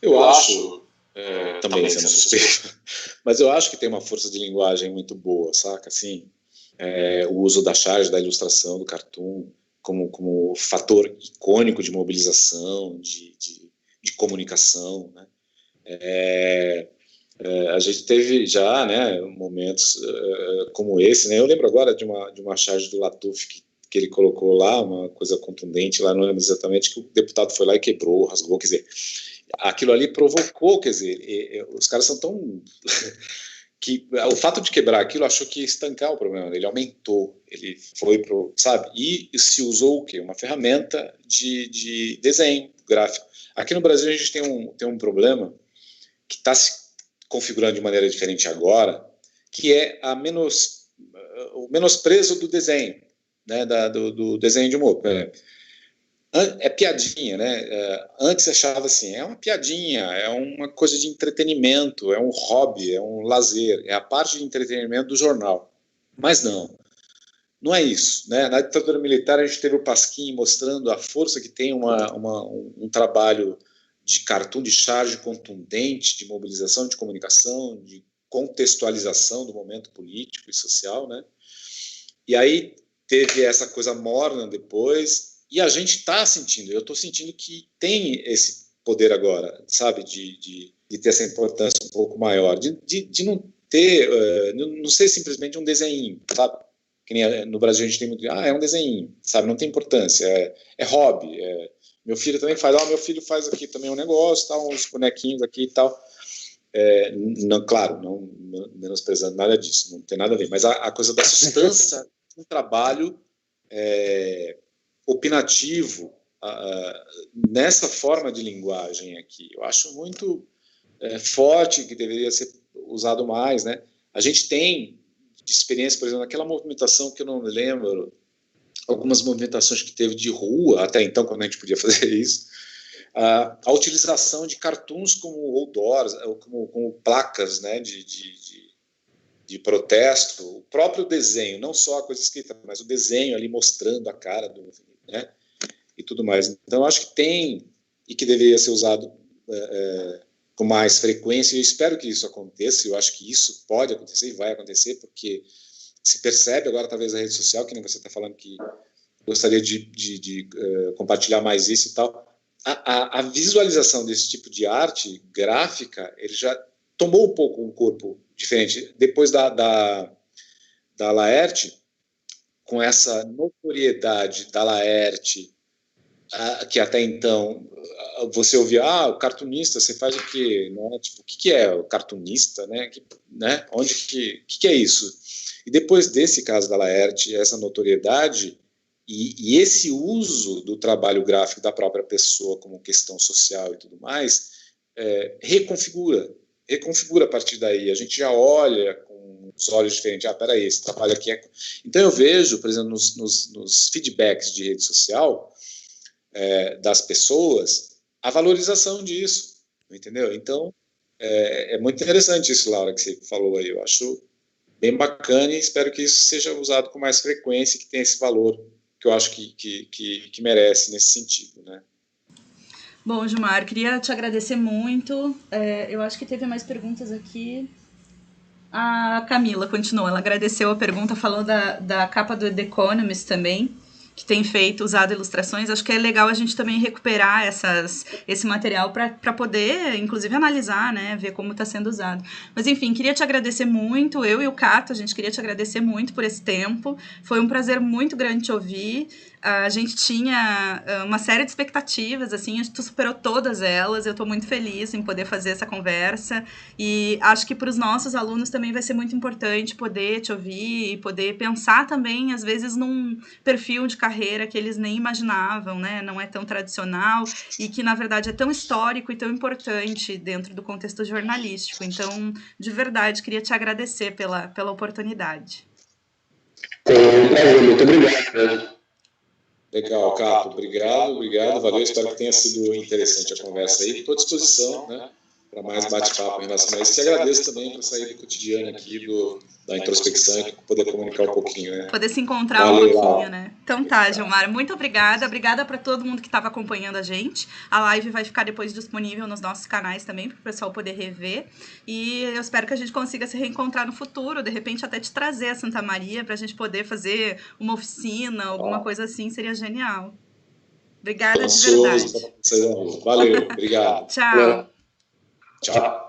[SPEAKER 2] Eu acho, também sendo suspeito, mas eu acho que tem uma força de linguagem muito boa, saca? Assim, o uso da charge, da ilustração, do cartoon, como fator icônico de mobilização, de comunicação, né? A gente teve já, né, momentos como esse, né? Eu lembro agora de uma charge do Latuf que ele colocou lá, uma coisa contundente lá, não lembro exatamente, que o deputado foi lá e quebrou, rasgou, quer dizer, aquilo ali provocou, quer dizer, os caras são tão... que o fato de quebrar aquilo achou que ia estancar o problema, ele aumentou, ele foi pro, sabe, e se usou o quê? Uma ferramenta de desenho gráfico. Aqui no Brasil a gente tem um problema que está se configurando de maneira diferente agora, que é o menosprezo do desenho, né, do desenho de humor. É piadinha, né? Antes achava assim, é uma piadinha, é uma coisa de entretenimento, é um hobby, é um lazer, é a parte de entretenimento do jornal. Mas não é isso, né? Na ditadura militar a gente teve o Pasquim mostrando a força que tem um trabalho de cartoon, de charge contundente, de mobilização, de comunicação, de contextualização do momento político e social, né? E aí teve essa coisa morna depois, e a gente está sentindo, eu estou sentindo que tem esse poder agora, sabe, de ter essa importância um pouco maior, de não ter, não ser simplesmente um desenho, sabe? Que nem no Brasil a gente tem muito, é um desenho, sabe, não tem importância, é hobby, meu filho também faz, meu filho faz aqui também um negócio, tá, uns bonequinhos aqui e tal. Claro, não menosprezando nada disso, não tem nada a ver, mas a coisa da substância do trabalho opinativo nessa forma de linguagem aqui, eu acho muito forte, que deveria ser usado mais, né? A gente tem de experiência, por exemplo, naquela movimentação que eu não me lembro, algumas movimentações que teve de rua, até então, quando a gente podia fazer isso, a utilização de cartoons como outdoors, como placas, né, de protesto, o próprio desenho, não só a coisa escrita, mas o desenho ali mostrando a cara do, né, e tudo mais. Então, eu acho que tem e que deveria ser usado com mais frequência. Eu espero que isso aconteça. Eu acho que isso pode acontecer e vai acontecer, porque se percebe agora, através da rede social, que nem você está falando, que gostaria de compartilhar mais isso e tal. A visualização desse tipo de arte gráfica, ele já tomou um pouco um corpo diferente. Depois da Laerte, com essa notoriedade da Laerte, que até então você ouvia, o cartunista, você faz o quê? Né? Tipo, o que é o cartunista? Né? Onde que é isso? E depois desse caso da Laerte, essa notoriedade e esse uso do trabalho gráfico da própria pessoa como questão social e tudo mais, reconfigura a partir daí. A gente já olha com os olhos diferentes. Peraí, esse trabalho aqui é... Então eu vejo, por exemplo, nos feedbacks de rede social das pessoas, a valorização disso, entendeu? Então, é muito interessante isso, Laura, que você falou aí. Eu acho bem bacana e espero que isso seja usado com mais frequência e que tenha esse valor que eu acho que merece nesse sentido, né?
[SPEAKER 3] Bom, Gilmar, queria te agradecer muito. Eu acho que teve mais perguntas aqui. A Camila continuou, ela agradeceu a pergunta, falou da capa do The Economist também, que tem usado ilustrações. Acho que é legal a gente também recuperar esse material para poder, inclusive, analisar, né, ver como está sendo usado. Mas, enfim, queria te agradecer muito, eu e o Cato, a gente queria te agradecer muito por esse tempo. Foi um prazer muito grande te ouvir. A gente tinha uma série de expectativas, assim, tu superou todas elas. Eu estou muito feliz em poder fazer essa conversa e acho que para os nossos alunos também vai ser muito importante poder te ouvir e poder pensar também, às vezes, num perfil de carreira que eles nem imaginavam, né? Não é tão tradicional e que, na verdade, é tão histórico e tão importante dentro do contexto jornalístico. Então, de verdade, queria te agradecer pela oportunidade.
[SPEAKER 1] Muito obrigado.
[SPEAKER 2] Legal, Cato. Obrigado. Valeu. Espero que tenha sido interessante a conversa aí. Estou à disposição, né, para mais bate-papo em relação a isso. E agradeço também por sair do cotidiano aqui, da introspecção e poder comunicar um pouquinho, né?
[SPEAKER 3] Poder se encontrar um pouquinho, né? Então tá, Gilmar. Muito obrigada. Obrigada para todo mundo que estava acompanhando a gente. A live vai ficar depois disponível nos nossos canais também, para o pessoal poder rever. E eu espero que a gente consiga se reencontrar no futuro, de repente até te trazer a Santa Maria, para a gente poder fazer uma oficina, alguma coisa assim, seria genial. Obrigada de verdade.
[SPEAKER 2] Valeu, obrigado.
[SPEAKER 3] Tchau.
[SPEAKER 2] Tchau.